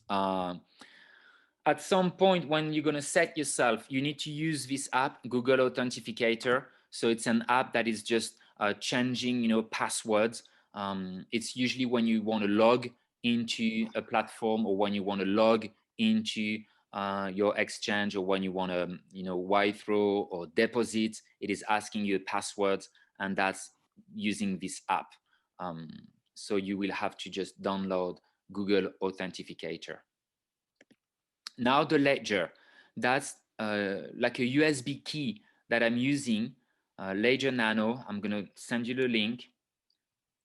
S1: At some point when you're going to set yourself, you need to use this app, Google Authenticator. So it's an app that is just changing, passwords. It's usually when you want to log into a platform, or when you want to log into your exchange, or when you want to, withdraw or deposit, it is asking you a password, and that's using this app. So you will have to just download Google Authenticator. Now the ledger, that's like a USB key that I'm using, Ledger Nano. I'm gonna send you the link.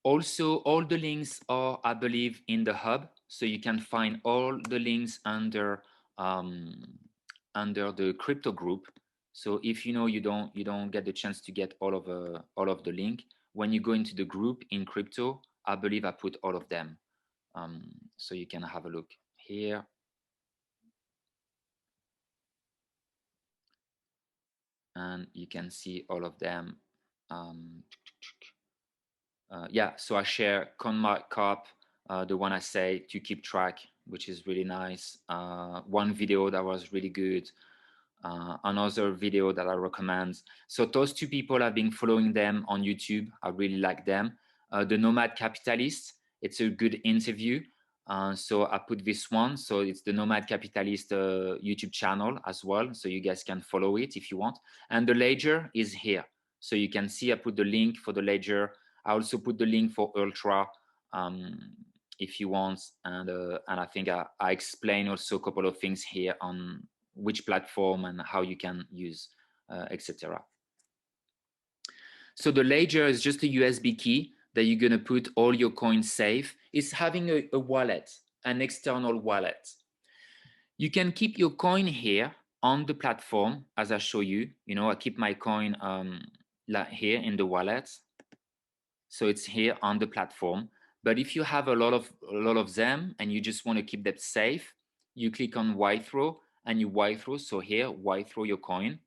S1: Also, all the links are, I believe, in the hub, so you can find all the links under the crypto group. So if you don't get the chance to get all of the link, when you go into the group in crypto, I believe I put all of them, so you can have a look here. And you can see all of them. Yeah, so I share CoinMarketCap, the one I say to keep track, which is really nice. One video that was really good. Another video that I recommend. So those two people, I've been following them on YouTube. I really like them. The Nomad Capitalist, it's a good interview. So I put this one. So it's the Nomad Capitalist YouTube channel as well. So you guys can follow it if you want. And the Ledger is here. So you can see I put the link for the Ledger. I also put the link for Ultra if you want. And I think I explain also a couple of things here on which platform and how you can use, etc. So the Ledger is just a USB key that you're going to put all your coins safe. It's having a wallet, an external wallet. You can keep your coin here on the platform, as I show you. I keep my coin here in the wallet. So it's here on the platform. But if you have a lot of them and you just want to keep them safe, you click on withdraw and you withdraw. So here, withdraw your coin,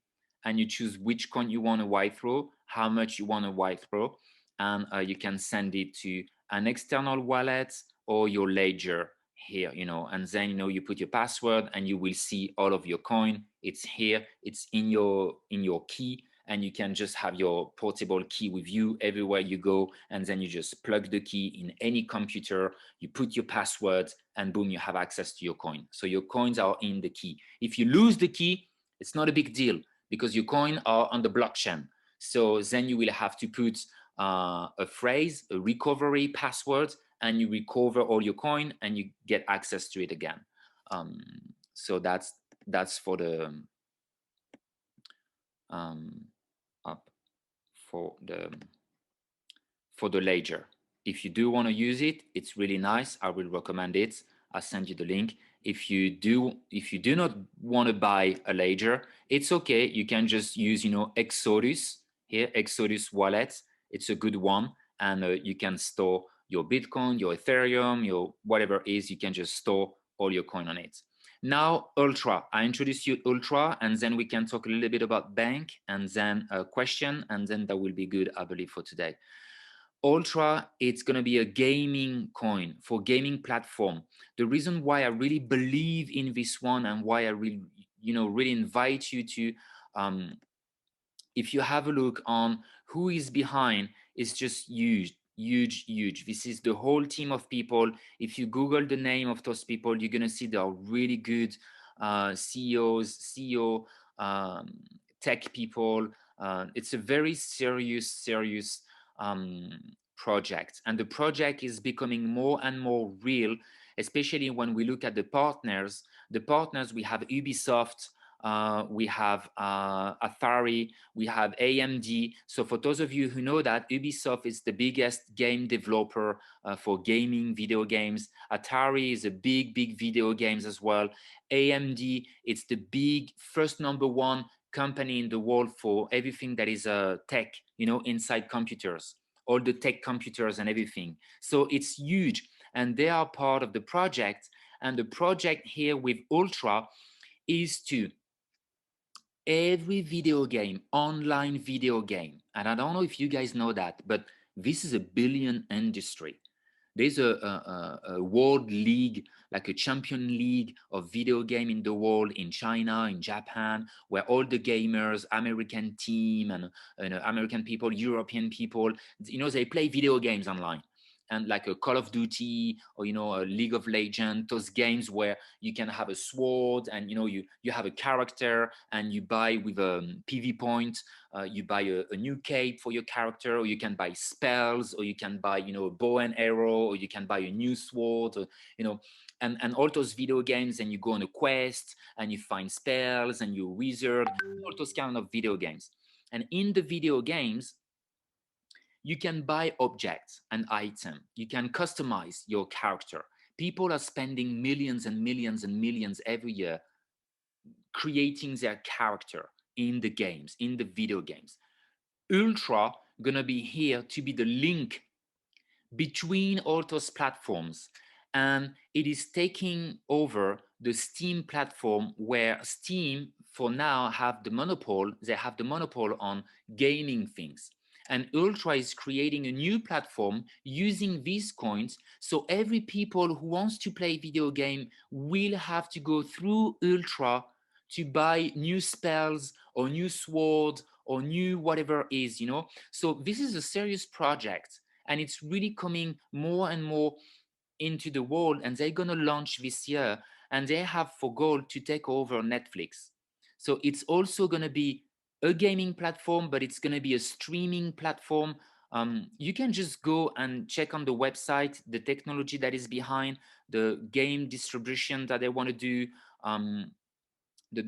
S1: and you choose which coin you want to withdraw, how much you want to withdraw, and you can send it to an external wallet or your Ledger here, and then you put your password and you will see all of your coin. It's here, it's in your key, and you can just have your portable key with you everywhere you go, and then you just plug the key in any computer, you put your password, and boom, you have access to your coin. So your coins are in the key. If you lose the key, it's not a big deal because your coin are on the blockchain. So then you will have to put a phrase, a recovery password, and you recover all your coin and you get access to it again. So that's for the up for the Ledger. If you do want to use it, it's really nice. I will recommend it. I'll send you the link. If you do not want to buy a Ledger, it's okay. You can just use Exodus here, Exodus wallet. It's a good one, and you can store your Bitcoin, your Ethereum, your whatever it is. You can just store all your coin on it. Now, Ultra. I introduce you Ultra, and then we can talk a little bit about bank, and then a question, and then that will be good, I believe, for today. Ultra, it's going to be a gaming coin for gaming platform. The reason why I really believe in this one and why I really invite you to, if you have a look on who is behind, it's just huge. This is the whole team of people. If you Google the name of those people, you're going to see they are really good CEO, tech people. It's a very serious project, and the project is becoming more and more real, especially when we look at the partners. We have Ubisoft, we have Atari, we have AMD. So for those of you who know that, Ubisoft is the biggest game developer for gaming video games. Atari is a big video games as well. AMD, it's the big first number one company in the world for everything that is tech, inside computers, all the tech computers and everything. So it's huge, and they are part of the project. And the project here with Ultra is to every video game, online video game, and I don't know if you guys know that, but this is a billion industry. There's a world league, like a champion league of video game in the world, in China, in Japan, where all the gamers, American team and American people, European people, they play video games online. and like a Call of Duty or, you know, a League of Legends, those games where you can have a sword and, you know, you have a character and you buy with a PV point, you buy a new cape for your character, or you can buy spells, or you can buy, you know, a bow and arrow, or you can buy a new sword, or, you know, and all those video games, and you go on a quest and you find spells and you're a wizard, all those kind of video games. And in the video games, you can buy objects and items. You can customize your character. People are spending millions and millions and millions every year creating their character in the games, in the video games. Ultra gonna be here to be the link between all those platforms, and it is taking over the Steam platform, where Steam for now have the monopoly. They have the monopoly on gaming things, and Ultra is creating a new platform using these coins. So every people who wants to play video game will have to go through Ultra to buy new spells or new sword or new whatever is, you know. So this is a serious project, and it's really coming more and more into the world, and they're going to launch this year, and they have for goal to take over Netflix. So it's also going to be a gaming platform, but it's going to be a streaming platform. You can just go and check on the website the technology that is behind the game distribution that they want to do,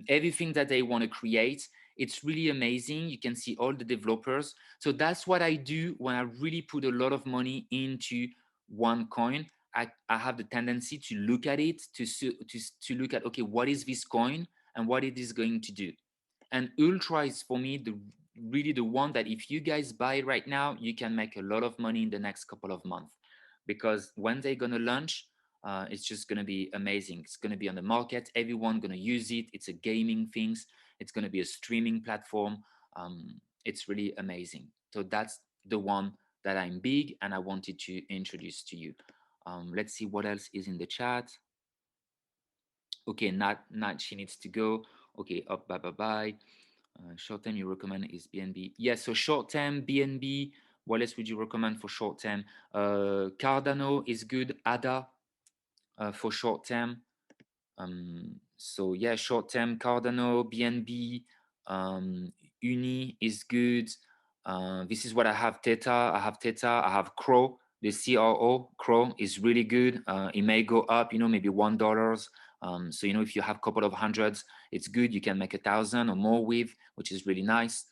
S1: everything that they want to create. It's really amazing. You can see all the developers. So that's what I do when I really put a lot of money into one coin. I have the tendency to look at it, to look at, okay, what is this coin and what it is going to do. And Ultra is for me really the one that if you guys buy it right now, you can make a lot of money in the next couple of months, because when they're going to launch, it's just going to be amazing. It's going to be on the market. Everyone going to use it. It's a gaming things. It's going to be a streaming platform. It's really amazing. So that's the one that I'm big and I wanted to introduce to you. Let's see what else is in the chat. Okay, not she needs to go. Okay, up, bye. Short term you recommend is BNB. Yes, so short term BNB. What else would you recommend for short term? Cardano is good. ADA for short term. So yeah, short term Cardano, BNB, Uni is good. This is what I have. Theta. I have Crow. The CRO Crow is really good. It may go up, you know, maybe $1. So, you know, if you have a couple of hundreds, it's good. You can make 1,000 or more with, which is really nice.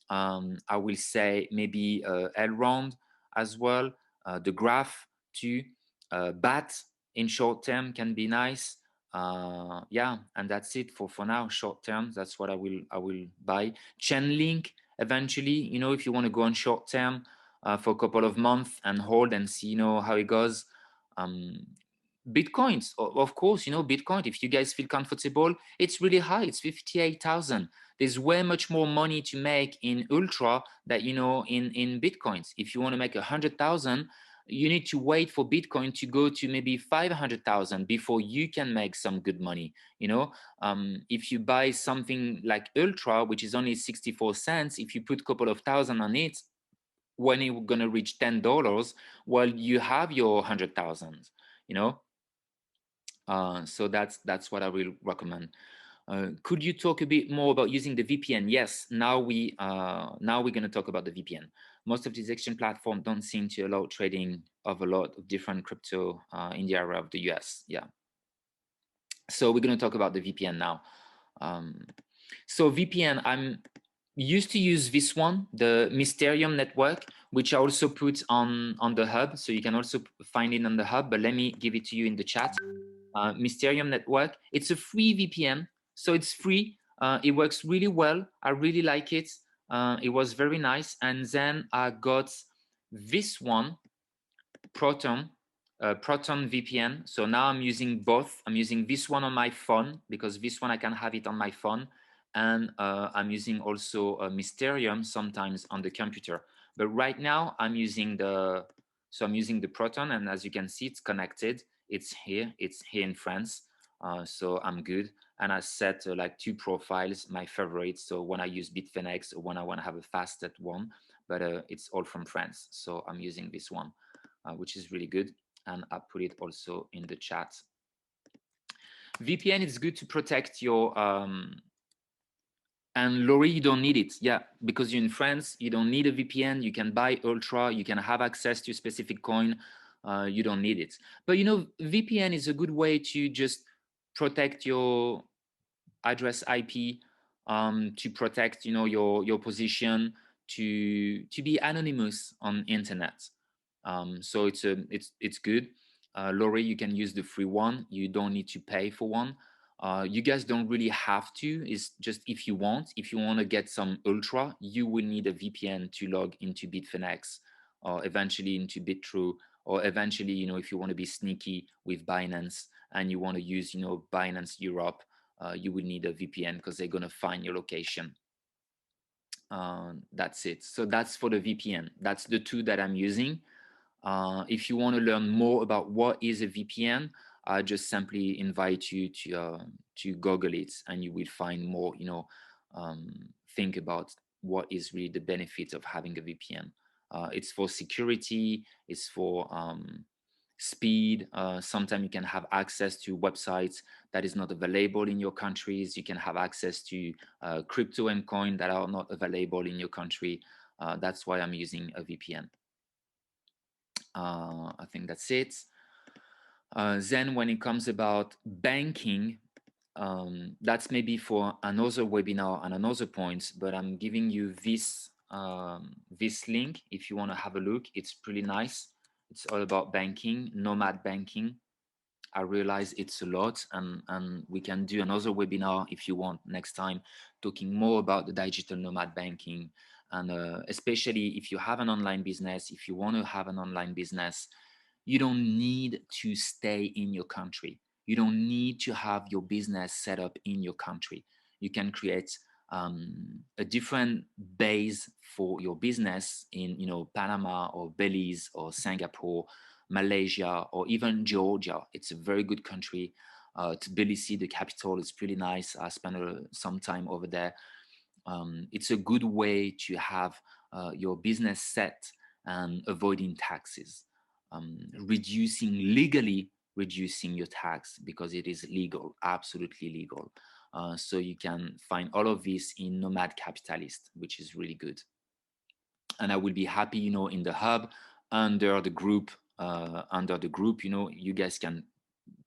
S1: I will say maybe Elrond as well. The Graph too. BAT in short term can be nice. Yeah, and that's it for now. Short term, that's what I will buy. Chainlink eventually, you know, if you want to go on short term for a couple of months and hold and see, you know, how it goes. Bitcoins, of course, you know, Bitcoin, if you guys feel comfortable, it's really high. It's 58,000. There's way much more money to make in Ultra that, you know, in Bitcoins. If you want to make 100,000, you need to wait for Bitcoin to go to maybe 500,000 before you can make some good money. You know, if you buy something like Ultra, which is only 64 cents, if you put a couple of thousand on it, when it's going to reach $10, well, you have your 100,000, you know. So that's what I will recommend. Could you talk a bit more about using the VPN? Yes, now we're going to talk about the VPN. Most of these exchange platforms don't seem to allow trading of a lot of different crypto in the area of the US. Yeah. So we're going to talk about the VPN now. So VPN, I'm used to use this one, the Mysterium network, which I also put on the hub. So you can also find it on the hub, but let me give it to you in the chat. Mysterium network. It's a free VPN, so it's free. It works really well. I really like it. It was very nice. And then I got this one, Proton VPN. So now I'm using both. I'm using this one on my phone because this one I can have it on my phone, and I'm using also Mysterium sometimes on the computer. But right now I'm using the Proton, and as you can see, it's connected. It's here in France. So I'm good. And I set like 2 profiles, my favorites. So when I use Bitfinex or when I want to have a fasted one, but it's all from France. So I'm using this one. which is really good. And I put it also in the chat. VPN is good to protect your and Laurie, you don't need it. Yeah, because you're in France, you don't need a VPN. You can buy Ultra, you can have access to a specific coin. You don't need it. But you know, VPN is a good way to just protect your address IP, to protect, you know, your position, to be anonymous on internet. So it's good. Laurie, you can use the free one. You don't need to pay for one. You guys don't really have to. It's just if you want to get some Ultra, you will need a VPN to log into Bitfinex, or eventually into BitTrue, or eventually, you know, if you want to be sneaky with Binance and you want to use, you know, Binance Europe, you will need a VPN because they're going to find your location. That's it. So that's for the VPN. That's the two that I'm using. If you want to learn more about what is a VPN, I just simply invite you to Google it, and you will find more. You know, think about what is really the benefit of having a VPN. It's for security. It's for speed. Sometimes you can have access to websites that is not available in your countries. You can have access to crypto and coin that are not available in your country. That's why I'm using a VPN. I think that's it. Then when it comes about banking, that's maybe for another webinar and another point, but I'm giving you this this link if you want to have a look. It's pretty nice. It's all about banking, nomad banking. I realize it's a lot, and we can do another webinar if you want next time, talking more about the digital nomad banking. And especially if you have an online business, if you want to have an online business, you don't need to stay in your country. You don't need to have your business set up in your country. You can create a different base for your business in, you know, Panama or Belize or Singapore, Malaysia, or even Georgia. It's a very good country. Tbilisi, the capital, is pretty nice. I spent some time over there. It's a good way to have your business set and avoiding taxes, legally reducing your tax because it is legal, absolutely legal. So you can find all of this in Nomad Capitalist, which is really good. And I will be happy, you know, in the hub under the group, you know, you guys can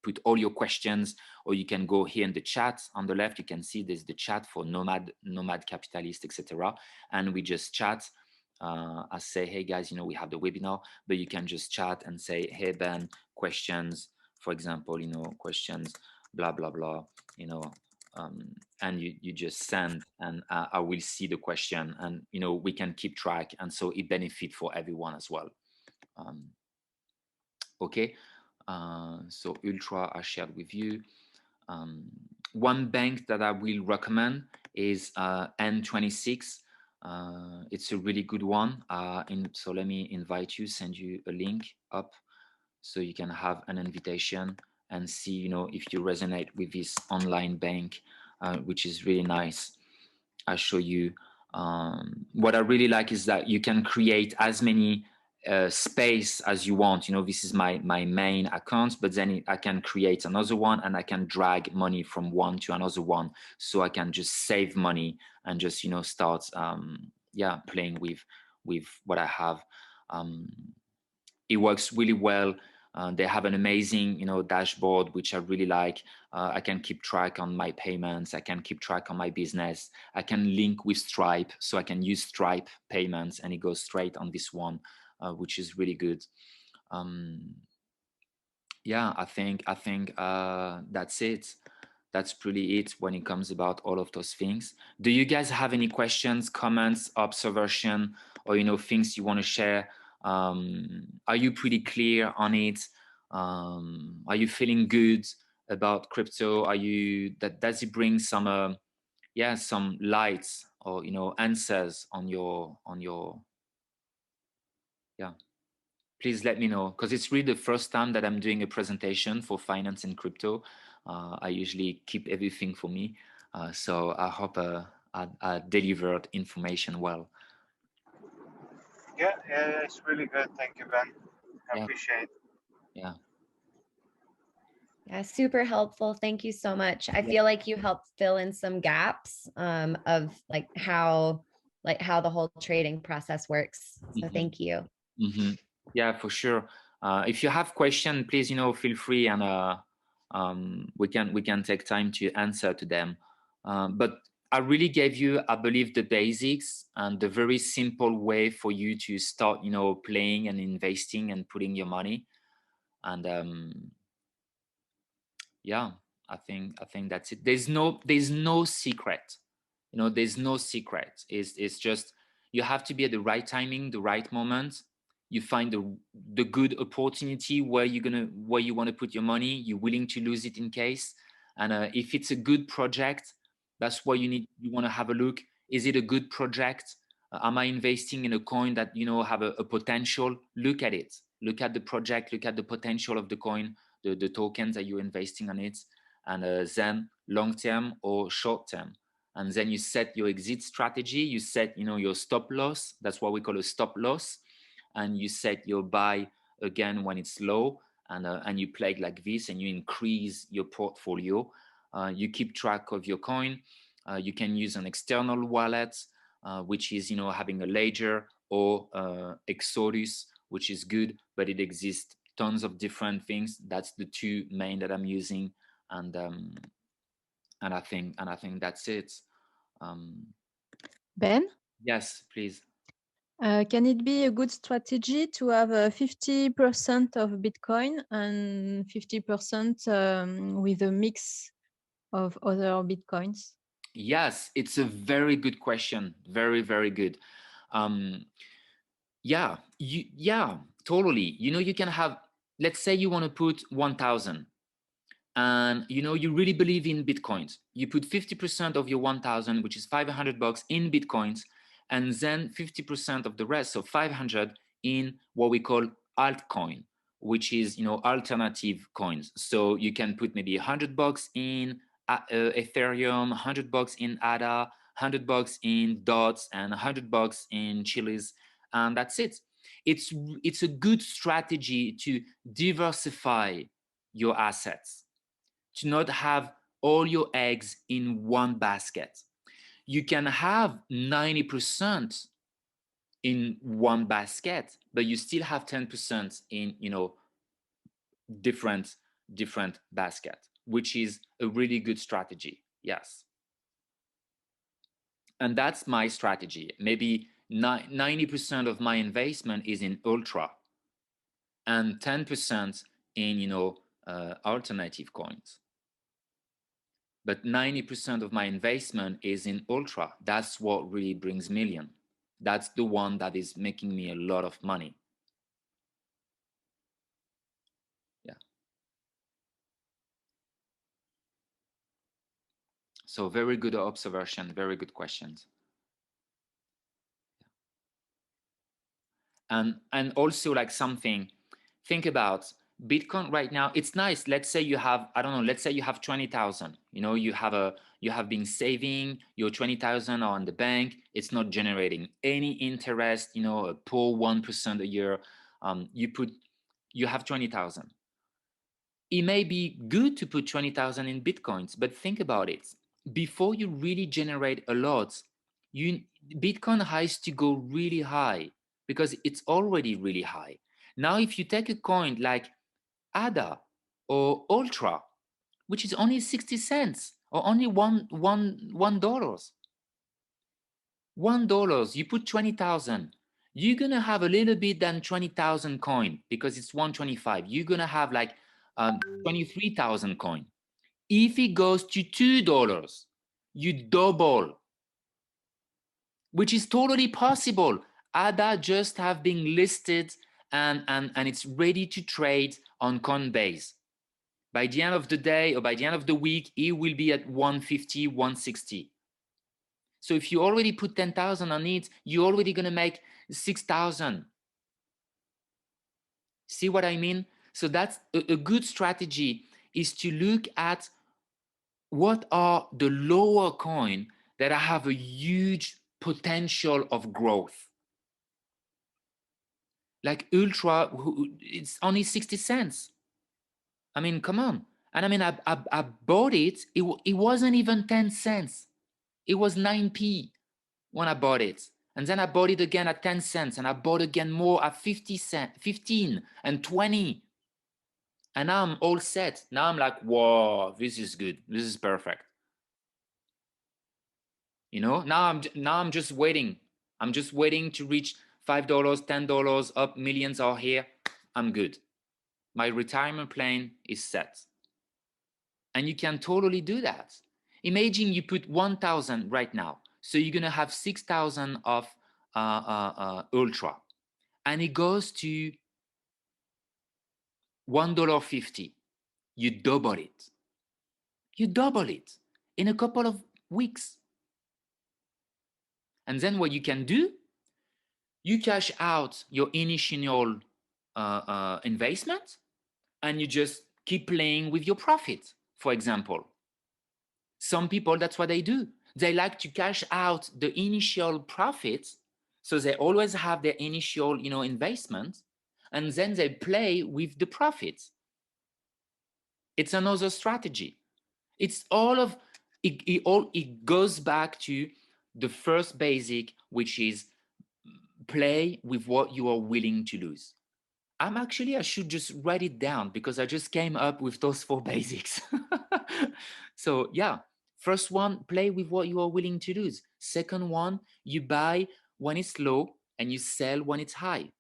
S1: put all your questions, or you can go here in the chat on the left. You can see there's the chat for Nomad Capitalist, etc. And we just chat. I say, hey guys, you know, we have the webinar, but you can just chat and say, hey Ben, questions, for example, you know, questions, blah blah blah, you know, and you just send, and I will see the question, and you know, we can keep track, and so it benefit for everyone as well. Okay. So Ultra I shared with you. One bank that I will recommend is N26. It's a really good one. So let me invite you, send you a link up so you can have an invitation and see, you know, if you resonate with this online bank, which is really nice. I'll show you. What I really like is that you can create as many space as you want. You know, this is my main account, but then I can create another one, and I can drag money from one to another one, so I can just save money and just, you know, start playing with what I have. It works really well. They have an amazing, you know, dashboard, which I really like. I can keep track on my payments. I can keep track on my business. I can link with Stripe, so I can use Stripe payments, and it goes straight on this one, which is really good. Yeah, I think that's it. That's pretty it when it comes about all of those things. Do you guys have any questions, comments, observation, or, you know, things you want to share? Are you pretty clear on it? Are you feeling good about crypto? Does it bring some some lights, or, you know, answers on your please let me know, because it's really the first time that I'm doing a presentation for finance and crypto. I usually keep everything for me, so I hope I delivered information well.
S7: Yeah, it's really good. Thank you, Ben. I appreciate.
S1: Yeah.
S2: Yeah, super helpful. Thank you so much. I feel like you helped fill in some gaps of like how the whole trading process works. So thank you.
S1: Yeah, for sure. If you have questions, please, feel free, and we can take time to answer to them. But I really gave you, I believe, the basics and the very simple way for you to start, playing and investing and putting your money. And yeah, I think that's it. There's no secret. There's no secret. It's just you have to be at the right timing, the right moment. You find the good opportunity where you want to put your money. You're willing to lose it in case. And if it's a good project, that's why you want to have a look. Is it a good project? Am I investing in a coin that have a potential? Look at it. Look at the project. Look at the potential of the coin, the tokens that you're investing on it, and then long term or short term. And then you set your exit strategy. You set your stop loss. That's what we call a stop loss. And you set your buy again when it's low, and you play like this, and you increase your portfolio. You keep track of your coin. You can use an external wallet, which is having a ledger, or Exodus, which is good, but it exists tons of different things. That's the two main that I'm using, and I think that's it.
S6: Ben?
S1: Yes, please.
S6: Can it be a good strategy to have 50% of Bitcoin and 50% with a mix of other Bitcoins?
S1: Yes, it's a very good question. Very, very good. Yeah, totally. You can have, let's say you want to put 1,000, and you really believe in Bitcoins. You put 50% of your 1,000, which is $500 in Bitcoins, and then 50% of the rest, so 500, in what we call altcoin, which is alternative coins. So you can put maybe $100 in Ethereum, $100 in ADA, $100 in DOTS, and $100 in Chilis, and that's it. It's a good strategy to diversify your assets, to not have all your eggs in one basket. You can have 90% in one basket, but you still have 10% in different basket, which is a really good strategy. Yes. And that's my strategy. Maybe 90% of my investment is in ultra, and 10% in alternative coins. But 90% of my investment is in ultra. That's what really brings million. That's the one that is making me a lot of money. Yeah. So very good observation, very good questions. And also, like, something, think about Bitcoin right now. It's nice. Let's say you have, I don't know, let's say you have 20,000. You have been saving your 20,000 on the bank. It's not generating any interest. A poor 1% a year. You have 20,000. It may be good to put 20,000 in Bitcoins, but think about it. Before you really generate a lot, Bitcoin has to go really high, because it's already really high. Now, if you take a coin like ADA or Ultra, which is only 60 cents or only $1, you put 20,000, you're gonna have a little bit than 20,000 coin, because it's 125. You're gonna have like 23,000 coin. If it goes to $2, you double, which is totally possible. ADA just have been listed, and it's ready to trade on Coinbase. By the end of the day, or by the end of the week, it will be at 150, 160. So if you already put 10,000 on it, you're already gonna make 6,000. See what I mean? So that's a good strategy, is to look at what are the lower coin that have a huge potential of growth. like ultra, it's only 60 cents. I mean, come on. And I mean, I bought it. It wasn't even 10 cents. It was 9p when I bought it. And then I bought it again at 10 cents, and I bought again more at 50 cents, 15 and 20. And now I'm all set. Now I'm like, whoa, this is good. This is perfect. You know, now I'm just waiting. I'm just waiting to reach $5, $10 up, millions are here. I'm good. My retirement plan is set. And you can totally do that. Imagine you put 1,000 right now. So you're going to have 6,000 of ultra. And it goes to $1.50. You double it. You double it in a couple of weeks. And then what you can do, you cash out your initial investment, and you just keep playing with your profit, for example. Some people, that's what they do. They like to cash out the initial profits. So they always have their initial, investment, and then they play with the profits. It's another strategy. It's all of it, it goes back to the first basic, which is play with what you are willing to lose. I should just write it down because I just came up with those 4 basics. So yeah, first one, play with what you are willing to lose. Second one, you buy when it's low and you sell when it's high.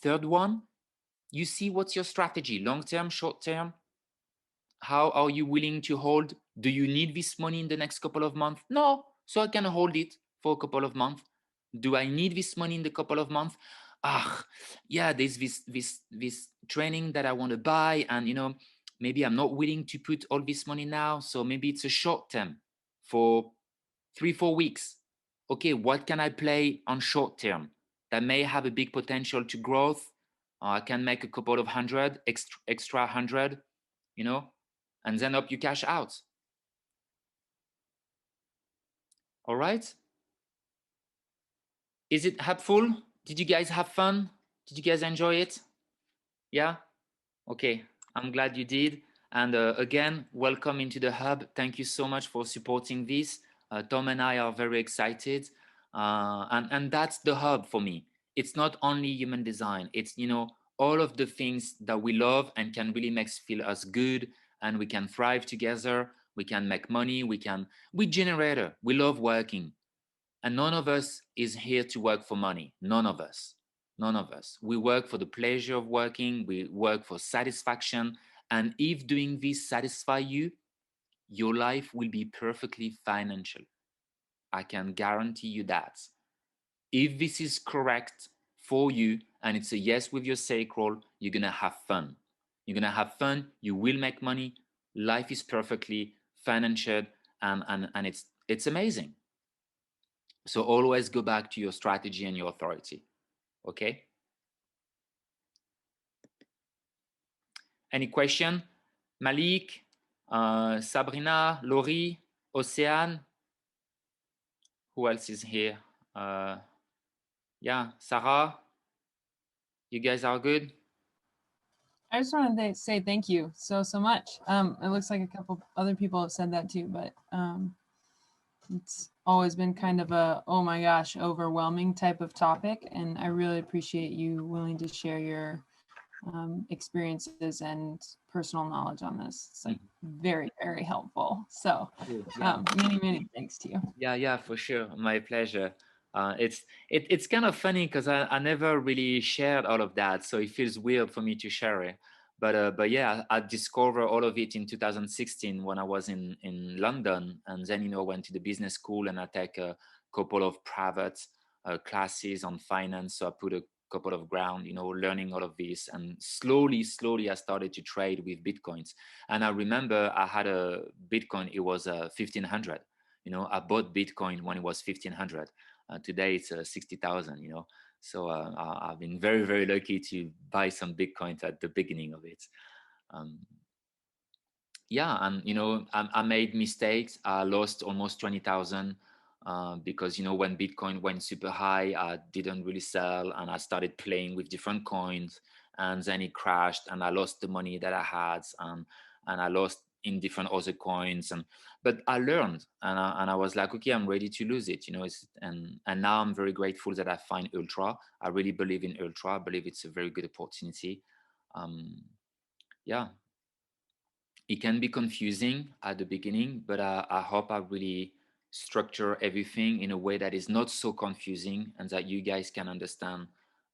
S1: Third one, you see what's your strategy, long term, short term. How are you willing to hold? Do you need this money in the next couple of months? No, so I can hold it for a couple of months. Do I need this money in the couple of months? Yeah, there's this training that I want to buy, and maybe I'm not willing to put all this money now, so maybe it's a short term for 3-4 weeks. Okay, what can I play on short term that may have a big potential to growth? I can make a couple of hundred extra 100, and then up you cash out. All right, is it helpful? Did you guys have fun? Did you guys enjoy it? Yeah. Okay, I'm glad you did. And again, welcome into the hub. Thank you so much for supporting this. Tom and I are very excited. And that's the hub for me. It's not only human design. It's, all of the things that we love and can really make feel us good, and we can thrive together. We can make money. We generator. We love working. And none of us is here to work for money. None of us. None of us. We work for the pleasure of working. We work for satisfaction. And if doing this satisfy you, your life will be perfectly financial. I can guarantee you that. If this is correct for you and it's a yes with your sacral, you're going to have fun. You're going to have fun. You will make money. Life is perfectly financial, and it's amazing. So always go back to your strategy and your authority. Okay? Any question? Malik, Sabrina, Laurie, Océane. Who else is here? Yeah, Sarah. You guys are good?
S3: I just wanted to say thank you so much. It looks like a couple other people have said that too, but it's always been kind of a, oh my gosh, overwhelming type of topic. And I really appreciate you willing to share your experiences and personal knowledge on this. It's like very, very helpful. So many thanks to you.
S1: Yeah, for sure. My pleasure. It's kind of funny because I never really shared all of that, so it feels weird for me to share it. But yeah, I discovered all of it in 2016 when I was in London, and then went to the business school, and I take a couple of private classes on finance. So I put a couple of ground, learning all of this, and slowly I started to trade with Bitcoins. And I remember I had a Bitcoin. It was 1,500. I bought Bitcoin when it was 1,500. Today it's 60,000. So I've been very, very lucky to buy some Bitcoins at the beginning of it. Yeah, and I made mistakes. I lost almost 20,000. because, you know, when Bitcoin went super high, I didn't really sell, and I started playing with different coins, and then it crashed, and I lost the money that I had, and I lost in different other coins, but I learned, and I was like, okay, I'm ready to lose it, you know. And now I'm very grateful that I find Ultra. I really believe in Ultra. I believe it's a very good opportunity. Yeah, it can be confusing at the beginning, but I hope I really structure everything in a way that is not so confusing, and that you guys can understand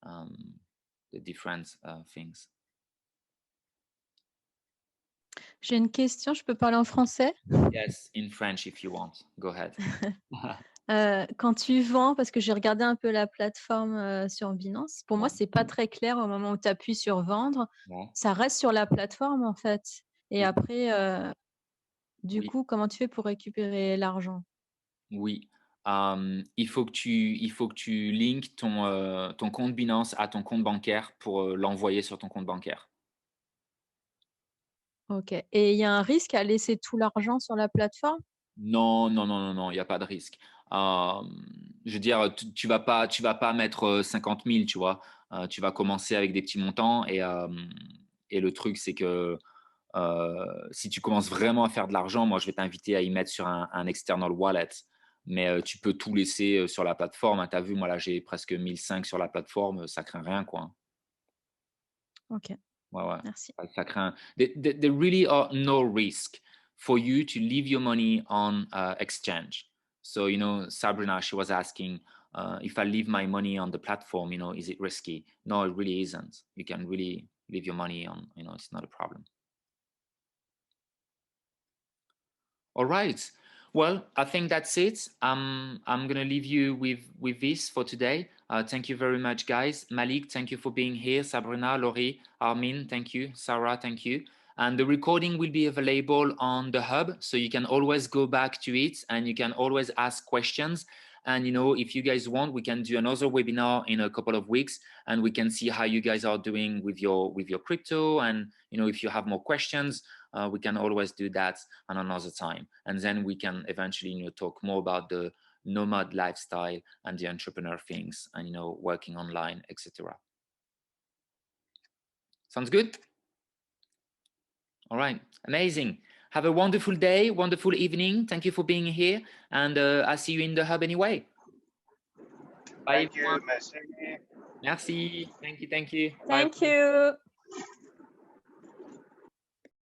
S1: the different things.
S6: J'ai une question, je peux parler en français?
S1: Yes, in French if you want. Go ahead.
S6: Quand tu vends, parce que j'ai regardé un peu la plateforme sur Binance, pour moi, c'est pas très clair au moment où tu appuies sur vendre. Ça reste sur la plateforme, en fait. Et après, du coup, comment tu fais pour récupérer l'argent?
S1: Oui. Il faut que tu links ton compte Binance à ton compte bancaire pour l'envoyer sur ton compte bancaire.
S6: Ok. Et il y a un risque à laisser tout l'argent sur la plateforme?
S1: Non, non, non, non, non, il n'y a pas de risque. Je veux dire, tu vas pas mettre 50 000, tu vois. Tu vas commencer avec des petits montants, et le truc, c'est que si tu commences vraiment à faire de l'argent, moi, je vais t'inviter à y mettre sur un external wallet. Mais tu peux tout laisser sur la plateforme. Tu as vu, moi, là, j'ai presque 1005 sur la plateforme. Ça craint rien, quoi.
S6: Ok.
S1: Ouais.
S6: Merci.
S1: Ça craint. There really are no risk for you to leave your money on exchange. So, you know, Sabrina, she was asking, if I leave my money on the platform, you know, is it risky? No, it really isn't. You can really leave your money on, you know, it's not a problem. All right. Well, I think that's it. I'm going to leave you with this for today. Thank you very much, guys. Malik, thank you for being here. Sabrina, Laurie, Armin, thank you. Sarah, thank you. And the recording will be available on the Hub, so you can always go back to it, and you can always ask questions. And, you know, if you guys want, we can do another webinar in a couple of weeks, and we can see how you guys are doing with your crypto. And, you know, if you have more questions, we can always do that on another time. And then we can eventually, you know, talk more about the nomad lifestyle and the entrepreneur things, and, you know, working online, etc. Sounds good? All right, amazing. Have a wonderful day, wonderful evening. Thank you for being here, and I'll see you in the Hub anyway. Bye.
S7: Thank you. Merci.
S1: Merci. Thank you. Thank you.
S5: Thank
S1: Bye.
S5: you.